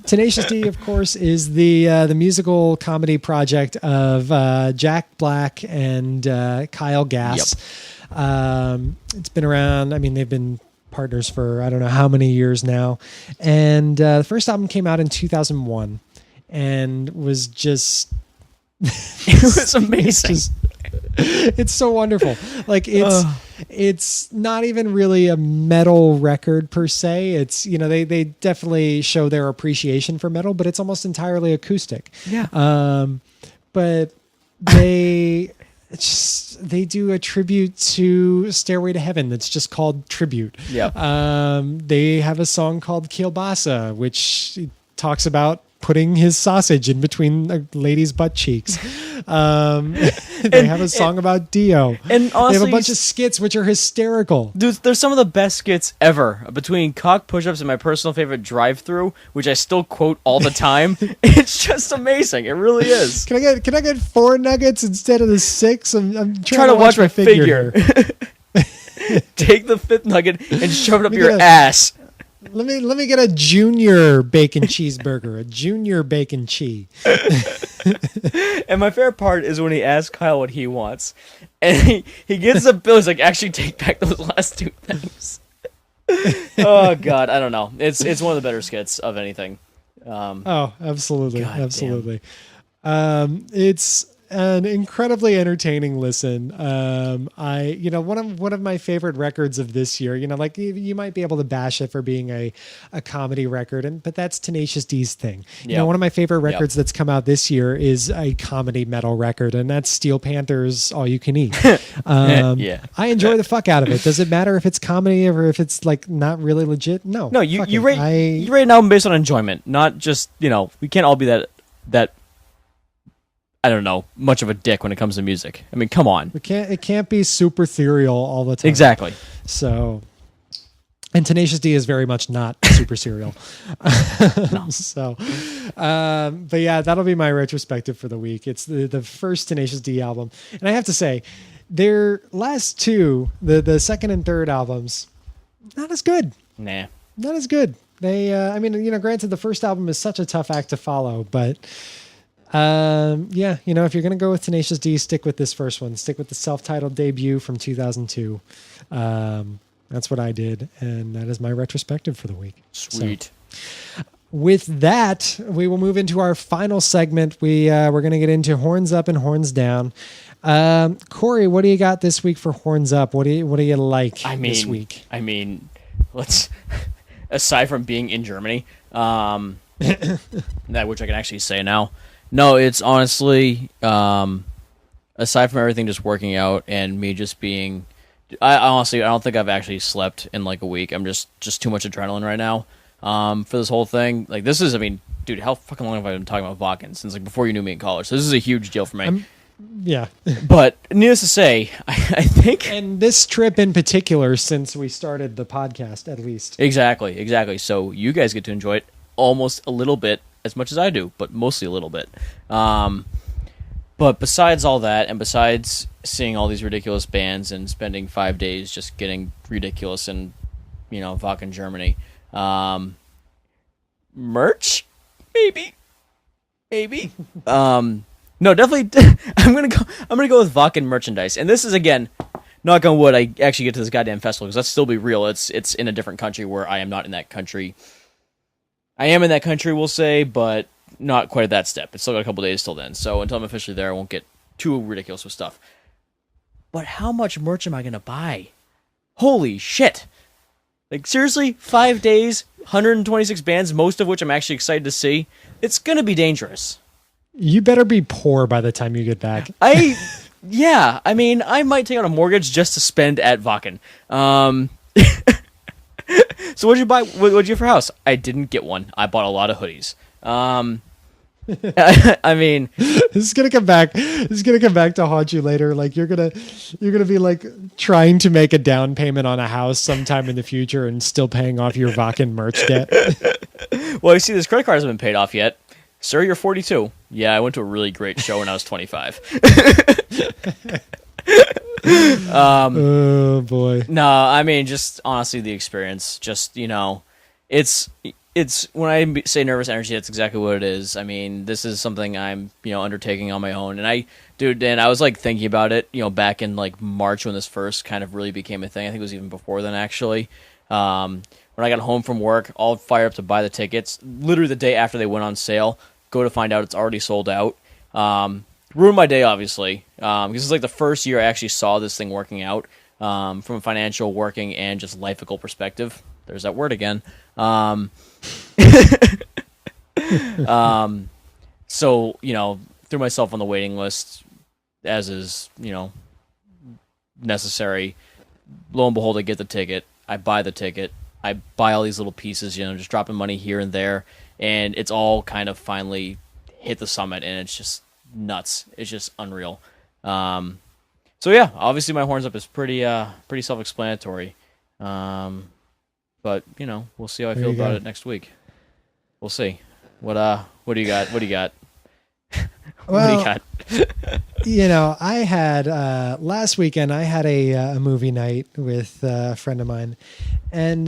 Tenacious D, of course, is the musical comedy project of Jack Black and Kyle Gass. Yep. It's been around. I mean, they've been partners for I don't know how many years now. And the first album came out in 2001 and was just it was amazing. It's so wonderful. It's not even really a metal record per se. It's they definitely show their appreciation for metal, but it's almost entirely acoustic. Yeah. But they do a tribute to Stairway to Heaven that's just called Tribute. Yeah. They have a song called Kielbasa, which talks about putting his sausage in between a lady's butt cheeks. They have a song about Dio. And honestly, they have a bunch of skits which are hysterical. Dude, there's some of the best skits ever. Between cock push-ups and my personal favorite drive-through, which I still quote all the time. It's just amazing. It really is. Can I get 4 nuggets instead of the 6? I'm trying to watch my figure. Take the 5th nugget and shove it up your ass. Let me get a junior bacon cheeseburger, a junior bacon cheese. And my favorite part is when he asks Kyle what he wants, and he gets a bill. He's like, "Actually, take back those last 2 things." Oh God, I don't know. It's one of the better skits of anything. Absolutely, God absolutely. It's an incredibly entertaining listen. One of my favorite records of this year, you might be able to bash it for being a comedy record, but that's Tenacious D's thing. One of my favorite records that's come out this year is a comedy metal record, and that's Steel Panther's All You Can Eat. I enjoy the fuck out of it. Does it matter if it's comedy or if it's not really legit? No. No, you rate an album based on enjoyment, not just, we can't all be that I don't know, much of a dick when it comes to music. I mean, come on. It can't be super ethereal all the time. Exactly. So, and Tenacious D is very much not super serial. No. So, but yeah, that'll be my retrospective for the week. It's the first Tenacious D album. And I have to say, their last 2, the second and third albums, not as good. Nah. Not as good. They, granted the first album is such a tough act to follow, but if you're going to go with Tenacious D, stick with this first one. Stick with the self-titled debut from 2002. That's what I did, and that is my retrospective for the week. Sweet. So, with that, we will move into our final segment. We're going to get into horns up and horns down. Corey, what do you got this week for horns up? What do you like this week? I mean, let's aside from being in Germany, that which I can actually say now. No, it's honestly aside from everything just working out and me just being. I don't think I've actually slept in like a week. I'm just too much adrenaline right now. For this whole thing, like this is, I mean, dude, how fucking long have I been talking about Wacken since like before you knew me in college? So this is a huge deal for me. Yeah. But needless to say, I think, and this trip in particular, since we started the podcast, at least. Exactly. So you guys get to enjoy it almost a little bit as much as I do, but mostly a little bit. But besides all that, and besides seeing all these ridiculous bands and spending 5 days just getting ridiculous in, Wacken, Germany. Merch, maybe. No, definitely. I'm gonna go with Wacken merchandise, and this is again, knock on wood, I actually get to this goddamn festival because let's still be real. It's in a different country where I am not in that country. I am in that country, we'll say, but not quite at that step. It's still got a couple days till then, so until I'm officially there, I won't get too ridiculous with stuff. But how much merch am I gonna buy? Holy shit! Like, seriously, 5 days, 126 bands, most of which I'm actually excited to see. It's going to be dangerous. You better be poor by the time you get back. Yeah, I mean, I might take out a mortgage just to spend at Wacken. So what'd you buy? What'd you get for house? I didn't get one. I bought a lot of hoodies. I mean, this is gonna come back. This is gonna come back to haunt you later. Like you're gonna be like trying to make a down payment on a house sometime in the future and still paying off your Wacken merch debt. Well, you see, this credit card hasn't been paid off yet. Sir, you're 42. Yeah, I went to a really great show when I was 25. Oh boy. No, I mean, just honestly, the experience. Just it's when I say nervous energy, that's exactly what it is. I mean, this is something I'm, undertaking on my own. And I was like thinking about it, back in like March when this first kind of really became a thing. I think it was even before then, actually. When I got home from work, all fired up to buy the tickets. Literally the day after they went on sale, go to find out it's already sold out. Ruined my day, obviously, because it's like the first year I actually saw this thing working out from a financial, working, and just life-ical perspective. There's that word again. So, threw myself on the waiting list, as is, necessary. Lo and behold, I get the ticket. I buy the ticket. I buy all these little pieces, just dropping money here and there, and it's all kind of finally hit the summit, and it's just nuts. It's just unreal. So yeah, obviously my horns up is pretty self-explanatory. But we'll see how I feel about it next week. We'll see. What do you got? What do you got? Well, what do you got? I had last weekend. I had a movie night with a friend of mine, and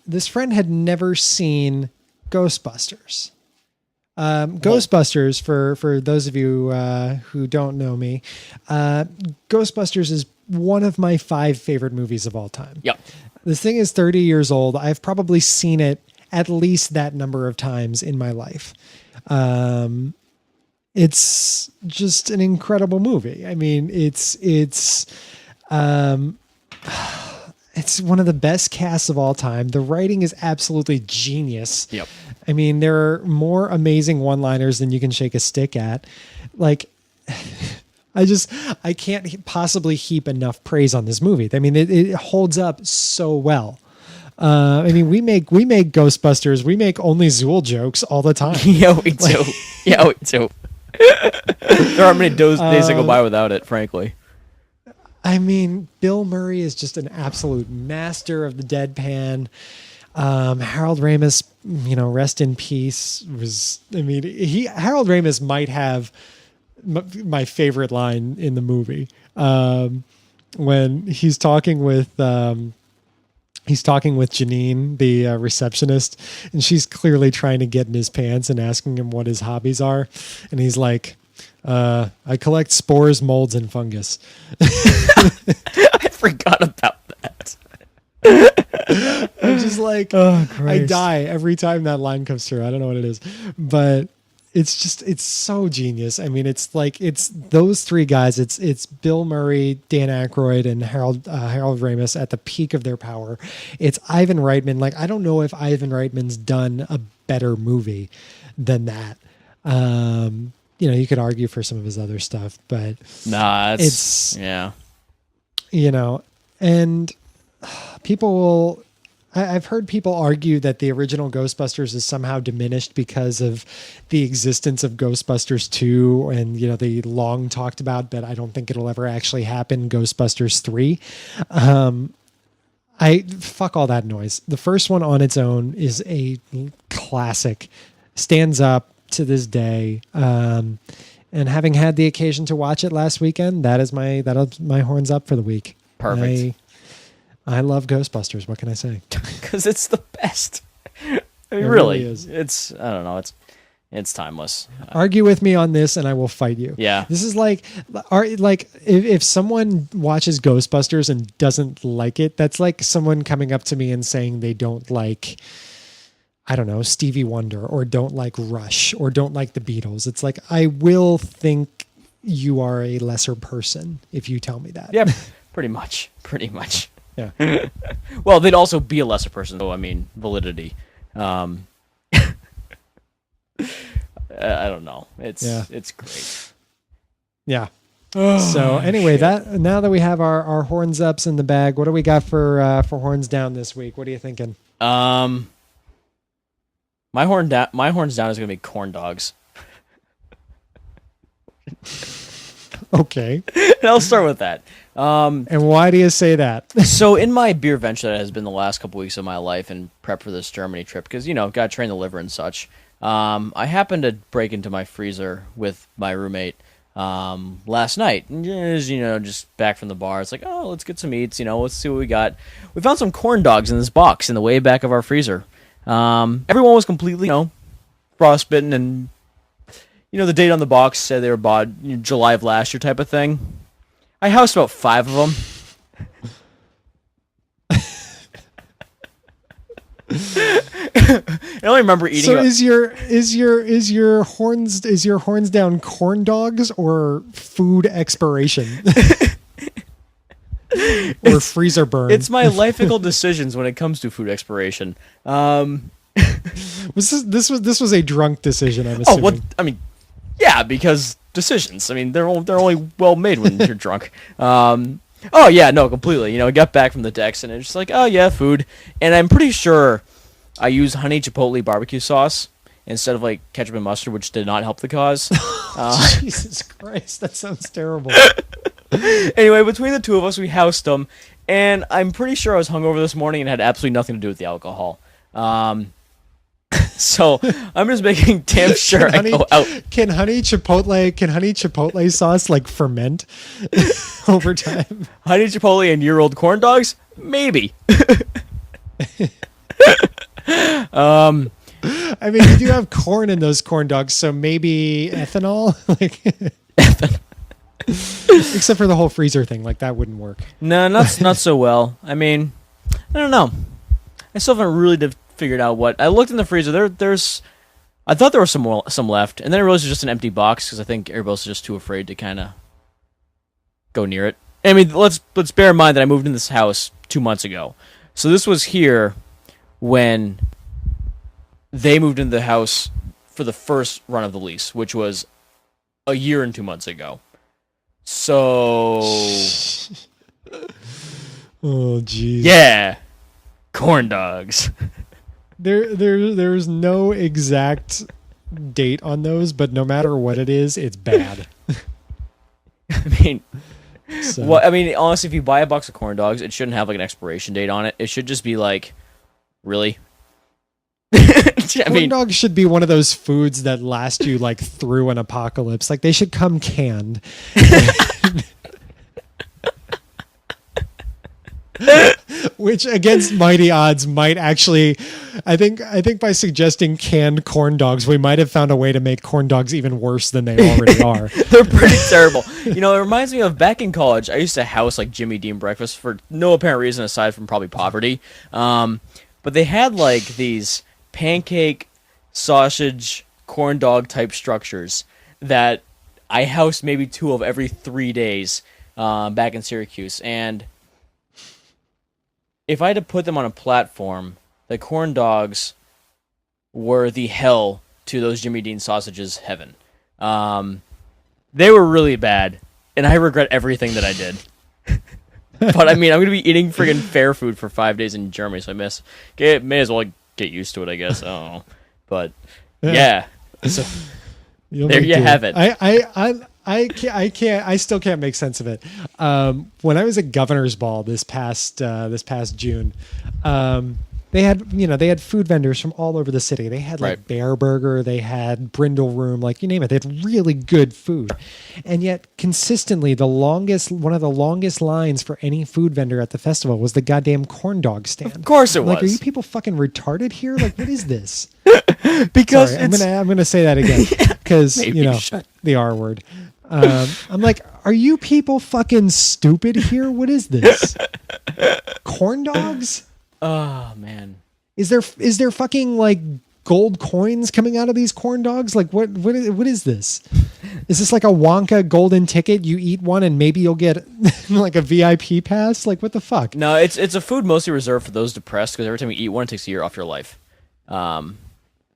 this friend had never seen Ghostbusters. Ghostbusters, for those of you who don't know me, Ghostbusters is one of my 5 favorite movies of all time. Yep. This thing is 30 years old. I've probably seen it at least that number of times in my life. It's just an incredible movie. I mean, it's one of the best casts of all time. The writing is absolutely genius. Yep. I mean, there are more amazing one-liners than you can shake a stick at. Like, I can't possibly heap enough praise on this movie. I mean, it holds up so well. I mean, we make Ghostbusters. We make only Zool jokes all the time. Yeah, we do. Yeah, we do. There aren't many days that go by without it, frankly. I mean, Bill Murray is just an absolute master of the deadpan. Harold Ramis, rest in peace. Harold Ramis might have my favorite line in the movie when he's talking with Janine, the receptionist, and she's clearly trying to get in his pants and asking him what his hobbies are, and he's like, I collect spores, molds, and fungus. I forgot about that. I'm just like, Oh, I Christ. die every time that line comes through. I don't know what it is, but it's so genius. I mean, it's those three guys. It's Bill Murray, Dan Aykroyd, and Harold Ramis at the peak of their power. It's Ivan Reitman. Like, I don't know if Ivan Reitman's done a better movie than that. You could argue for some of his other stuff, but Nah, it's yeah. And people will. I've heard people argue that the original Ghostbusters is somehow diminished because of the existence of Ghostbusters 2 and, the long talked about, but I don't think it'll ever actually happen, Ghostbusters 3. Fuck all that noise. The first one on its own is a classic, stands up to this day. And having had the occasion to watch it last weekend, that'll my horns up for the week. Perfect. I love Ghostbusters. What can I say? Because it's the best. I mean, It really, really is. It's, I don't know, it's timeless. Argue with me on this and I will fight you. Yeah. This is like if someone watches Ghostbusters and doesn't like it, that's like someone coming up to me and saying they don't like, I don't know, Stevie Wonder, or don't like Rush, or don't like the Beatles. It's like, I will think you are a lesser person if you tell me that. Yep. Pretty much. Yeah. Well, they'd also be a lesser person, so I mean, validity. I don't know. It's great. Yeah. So anyway, now that we have our horns ups in the bag, what do we got for horns down this week? What are you thinking? My horns down is gonna be corn dogs. Okay. And I'll start with that. And why do you say that? So in my beer venture that has been the last couple weeks of my life and prep for this Germany trip, because, got to train the liver and such, I happened to break into my freezer with my roommate last night. And, just back from the bar. It's like, oh, let's get some eats, let's see what we got. We found some corn dogs in this box in the way back of our freezer. Everyone was completely, frostbitten, and the date on the box said they were bought July of last year type of thing. I housed about 5 of them. I only remember eating. So is your horns down corn dogs or food expiration? Or freezer burn? It's my lifical decisions when it comes to food expiration. This was a drunk decision, I'm assuming. Oh, what? I mean, yeah, because decisions. I mean, they're only well made when you're drunk. Oh yeah, no, completely. I got back from the decks and it's just like, oh yeah, food. And I'm pretty sure I used honey chipotle barbecue sauce instead of like ketchup and mustard, which did not help the cause. Jesus Christ, that sounds terrible. Anyway, between the two of us, we housed them, and I'm pretty sure I was hungover this morning and had absolutely nothing to do with the alcohol. So I'm just making damn sure I go out. Can honey chipotle sauce like ferment over time? Honey chipotle and year-old corn dogs? Maybe. I mean, you do have corn in those corn dogs, so maybe ethanol? Except for the whole freezer thing, like that wouldn't work. No, not so well. I mean, I don't know. I still haven't really figured out what. I looked in the freezer. There's. I thought there was some left, and then I realized it was just an empty box because I think everybody's just too afraid to kind of go near it. I mean, let's bear in mind that I moved in this house 2 months ago, so this was here when they moved into the house for the first run of the lease, which was a year and 2 months ago. So, oh geez, yeah, corn dogs. There's no exact date on those, but no matter what it is, it's bad. I mean, honestly, if you buy a box of corn dogs, it shouldn't have like an expiration date on it. It should just be like, really? Corn dogs should be one of those foods that last you like through an apocalypse. Like they should come canned. Which against mighty odds might actually, I think by suggesting canned corn dogs, we might have found a way to make corn dogs even worse than they already are. They're pretty terrible. It reminds me of back in college, I used to house like Jimmy Dean breakfast for no apparent reason aside from probably poverty. but they had like these pancake, sausage, corn dog type structures that I housed maybe 2 of every 3 days back in Syracuse. And if I had to put them on a platform, the corn dogs were the hell to those Jimmy Dean sausages heaven. They were really bad, and I regret everything that I did. But I mean, I'm going to be eating friggin' fair food for 5 days in Germany, so may as well get used to it, I guess. I don't know. But yeah. So there you have it. I still can't make sense of it. When I was at Governor's Ball this past June, they had food vendors from all over the city. They had like Bear Burger, they had Brindle Room, like you name it. They had really good food. And yet consistently one of the longest lines for any food vendor at the festival was the goddamn corn dog stand. Of course it was. Like, are you people fucking retarded here? Like, what is this? Because sorry, I'm gonna say that again because the R word. I'm like, are you people fucking stupid here? What is this? Corn dogs? Oh man. Is there fucking like gold coins coming out of these corn dogs? Like what is this? Is this like a Wonka golden ticket? You eat one and maybe you'll get like a VIP pass? Like what the fuck? No, it's a food mostly reserved for those depressed because every time you eat one, it takes a year off your life.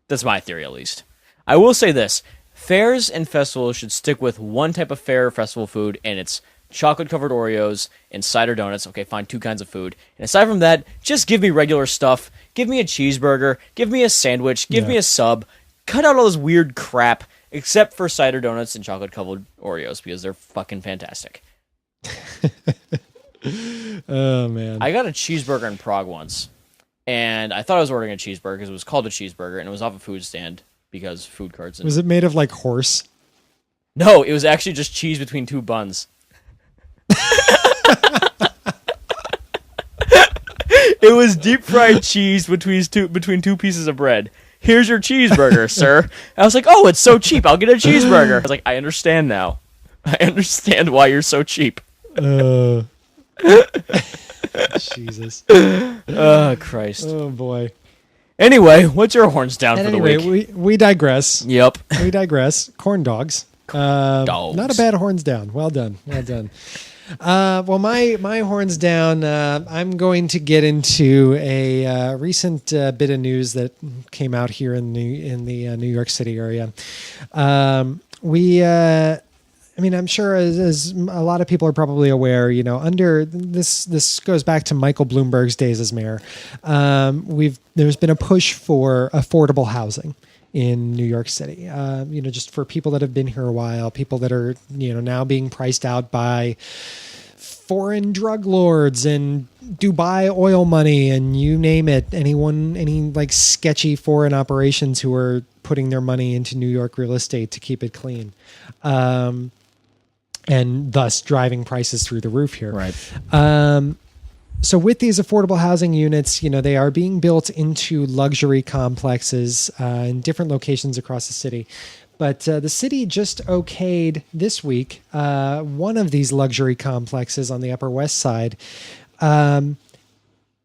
That's my theory, at least. I will say this. Fairs and festivals should stick with one type of fair or festival food, and it's chocolate-covered Oreos and cider donuts. Okay, fine, 2 kinds of food. And aside from that, just give me regular stuff. Give me a cheeseburger. Give me a sandwich. Give me a sub. Cut out all this weird crap, except for cider donuts and chocolate-covered Oreos, because they're fucking fantastic. Oh, man. I got a cheeseburger in Prague once, and I thought I was ordering a cheeseburger because it was called a cheeseburger, and it was off a food stand because food carts. Was it made of, like, horse? No, it was actually just cheese between 2 buns. It was deep fried cheese between 2 pieces of bread. Here's your cheeseburger, sir. I was like, oh, it's so cheap. I'll get a cheeseburger. I was like, I understand now. I understand why you're so cheap. Jesus. Oh, Christ. Oh, boy. Anyway, what's your horns down for the week? We digress. Yep. We digress. Corn dogs. Dogs. Not a bad horns down. Well done. Well done. Well, my horns down. I'm going to get into a recent bit of news that came out here in the New York City area. I mean, I'm sure as a lot of people are probably aware, under this goes back to Michael Bloomberg's days as mayor. There's been a push for affordable housing in New York City. Just for people that have been here a while, people that are, now being priced out by foreign drug lords and Dubai oil money and you name it, any like sketchy foreign operations who are putting their money into New York real estate to keep it clean. And thus driving prices through the roof here. Right. So with these affordable housing units, they are being built into luxury complexes in different locations across the city. But the city just okayed this week one of these luxury complexes on the Upper West Side in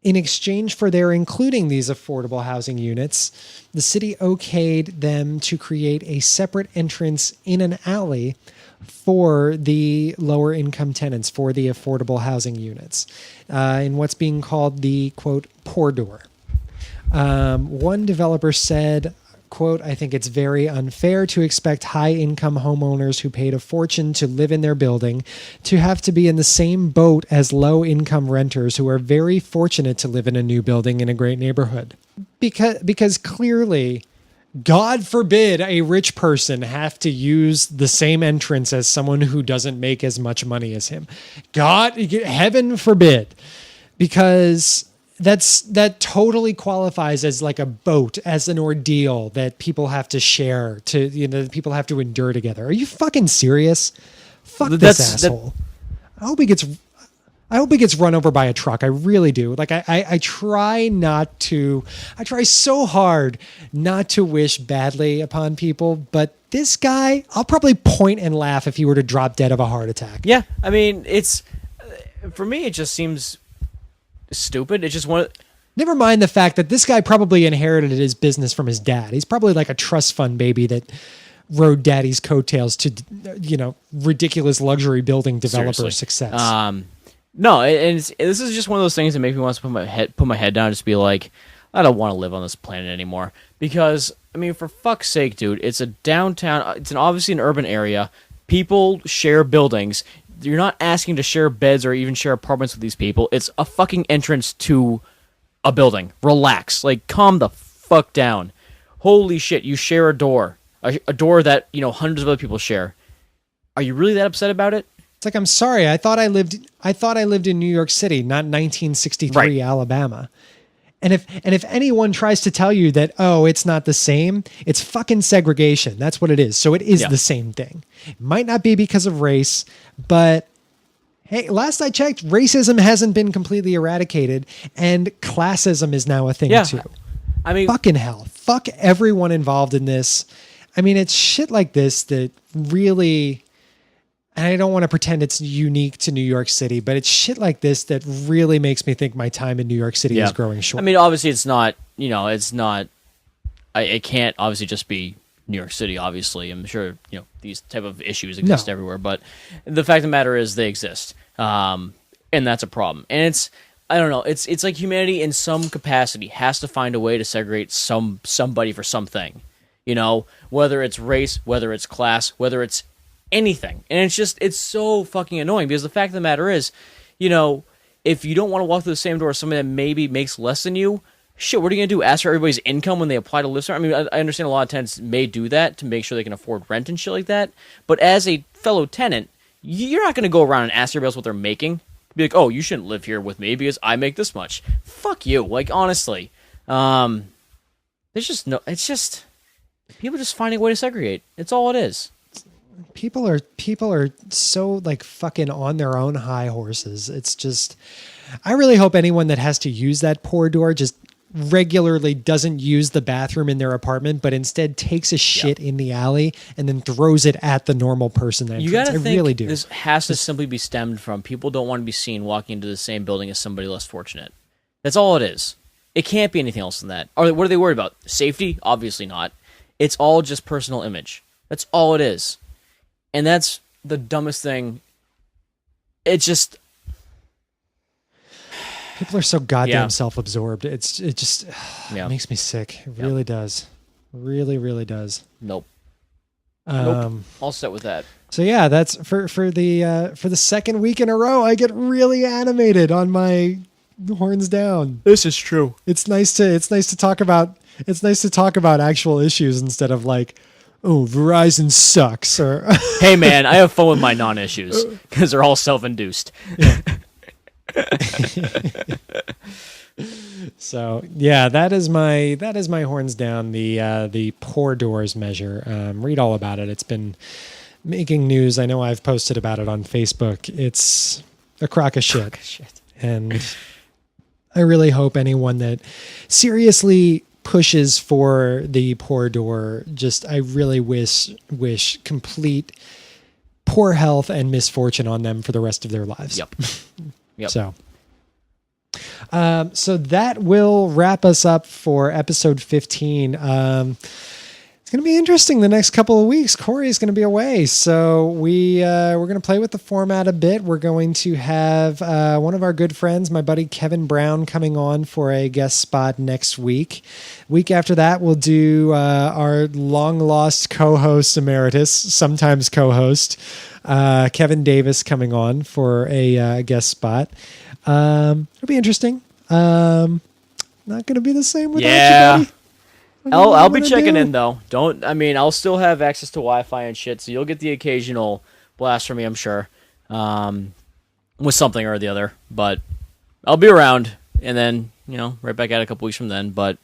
exchange for their including these affordable housing units. The city okayed them to create a separate entrance in an alley for the lower income tenants, for the affordable housing units, in what's being called the, quote, poor door. One developer said, quote, I think it's very unfair to expect high-income homeowners who paid a fortune to live in their building to have to be in the same boat as low-income renters who are very fortunate to live in a new building in a great neighborhood. Because clearly, God forbid a rich person have to use the same entrance as someone who doesn't make as much money as him. Heaven forbid, because that totally qualifies as like a boat, as an ordeal that people have to share that people have to endure together. Are you fucking serious? Fuck this asshole. I hope he gets run over by a truck. I really do. Like I try so hard not to wish badly upon people, but this guy, I'll probably point and laugh if he were to drop dead of a heart attack. Yeah. I mean, for me, it just seems stupid. It's just Never mind the fact that this guy probably inherited his business from his dad. He's probably like a trust fund baby that rode daddy's coattails to, ridiculous luxury building developer Seriously. success. No, and this is just one of those things that make me want to put my head down and just be like, I don't want to live on this planet anymore. Because, I mean, for fuck's sake, dude, it's a downtown, it's obviously an urban area. People share buildings. You're not asking to share beds or even share apartments with these people. It's a fucking entrance to a building. Relax. Like, calm the fuck down. Holy shit, you share a door. A door that, hundreds of other people share. Are you really that upset about it? It's like, I'm sorry. I thought I lived in New York City, not 1963 Right. Alabama. And if anyone tries to tell you that, oh, it's not the same, it's fucking segregation. That's what it is. So it is the same thing. It might not be because of race, but hey, last I checked, racism hasn't been completely eradicated, and classism is now a thing too. I mean, fucking hell. Fuck everyone involved in this. I mean, it's shit like this that really, and I don't want to pretend it's unique to New York City, but it's shit like this that really makes me think my time in New York City is growing short. I mean, obviously it's not, it can't obviously just be New York City, obviously. I'm sure, these type of issues exist everywhere, but the fact of the matter is they exist. And that's a problem. And I don't know, it's like humanity in some capacity has to find a way to segregate somebody for something. Whether it's race, whether it's class, whether it's anything. And it's so fucking annoying because the fact of the matter is, if you don't want to walk through the same door as somebody that maybe makes less than you, shit, what are you going to do? Ask for everybody's income when they apply to live somewhere? I mean, I understand a lot of tenants may do that to make sure they can afford rent and shit like that. But as a fellow tenant, you're not going to go around and ask everybody else what they're making. Be like, oh, you shouldn't live here with me because I make this much. Fuck you. Like, honestly. There's just no, it's just, people just finding a way to segregate. It's all it is. People are so like fucking on their own high horses. It's just, I really hope anyone that has to use that poor door just regularly doesn't use the bathroom in their apartment, but instead takes a shit in the alley and then throws it at the normal person. You gotta think really do. This has to simply be stemmed from people don't want to be seen walking into the same building as somebody less fortunate. That's all it is. It can't be anything else than that. Or what are they worried about? Safety? Obviously not. It's all just personal image. That's all it is. And that's the dumbest thing. It's just, people are so goddamn self-absorbed. It just makes me sick. It really does. Really, really does. Nope. Nope. All set with that. So yeah, that's for the second week in a row. I get really animated on my horns down. This is true. It's nice to talk about actual issues instead of like, oh, Verizon sucks, or hey man, I have fun with my non-issues because they're all self-induced. Yeah. So yeah, that is my horns down. The poor doors measure. Read all about it. It's been making news. I know I've posted about it on Facebook. It's a crock of shit. And I really hope anyone that seriously pushes for the poor door, I really wish complete poor health and misfortune on them for the rest of their lives. Yep. So that will wrap us up for episode 15. It's going to be interesting the next couple of weeks. Corey is going to be away, so we're going to play with the format a bit. We're going to have one of our good friends, my buddy Kevin Brown, coming on for a guest spot next week. Week after that, we'll do our long-lost co-host emeritus, sometimes co-host, Kevin Davis, coming on for a guest spot. It'll be interesting. Not going to be the same without you, buddy. I'll be checking in though. I'll still have access to Wi-Fi and shit, so you'll get the occasional blast from me, I'm sure, with something or the other. But I'll be around, and then right back at it a couple weeks from then. But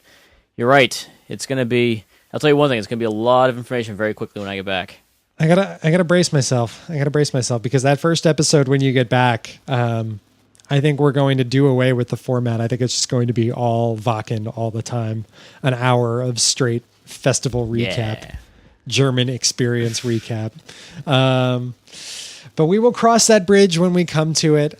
you're right, it's gonna be. I'll tell you one thing: it's gonna be a lot of information very quickly when I get back. I gotta brace myself. Because that first episode when you get back, I think we're going to do away with the format. I think it's just going to be all Wacken all the time. An hour of straight festival recap, German experience recap. But we will cross that bridge when we come to it.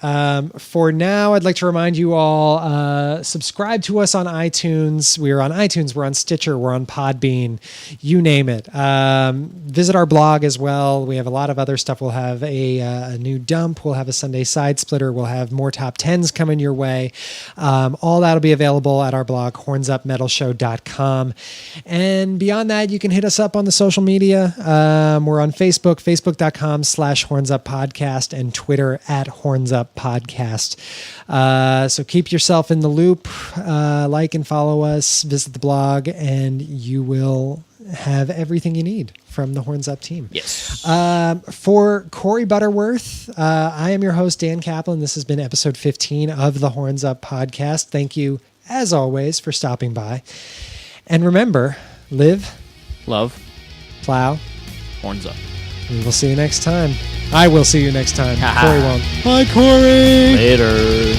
For now, I'd like to remind you all, subscribe to us on iTunes. We're on iTunes, we're on Stitcher, we're on Podbean, you name it. Visit our blog as well. We have a lot of other stuff. We'll have a new dump. We'll have a Sunday side splitter. We'll have more top 10s coming your way. All that'll be available at our blog, hornsupmetalshow.com. And beyond that, you can hit us up on the social media. We're on Facebook, facebook.com/hornsuppodcast, and Twitter @hornsuppodcast. So keep yourself in the loop, like and follow us, visit the blog, and you will have everything you need from the Horns Up team. Yes. For Corey Butterworth, I am your host, Dan Kaplan. This has been episode 15 of the Horns Up podcast. Thank you, as always, for stopping by. And remember, live, love, plow, horns up. We will see you next time. I will see you next time. Ha-ha. Corey won't. Bye, Corey. Later.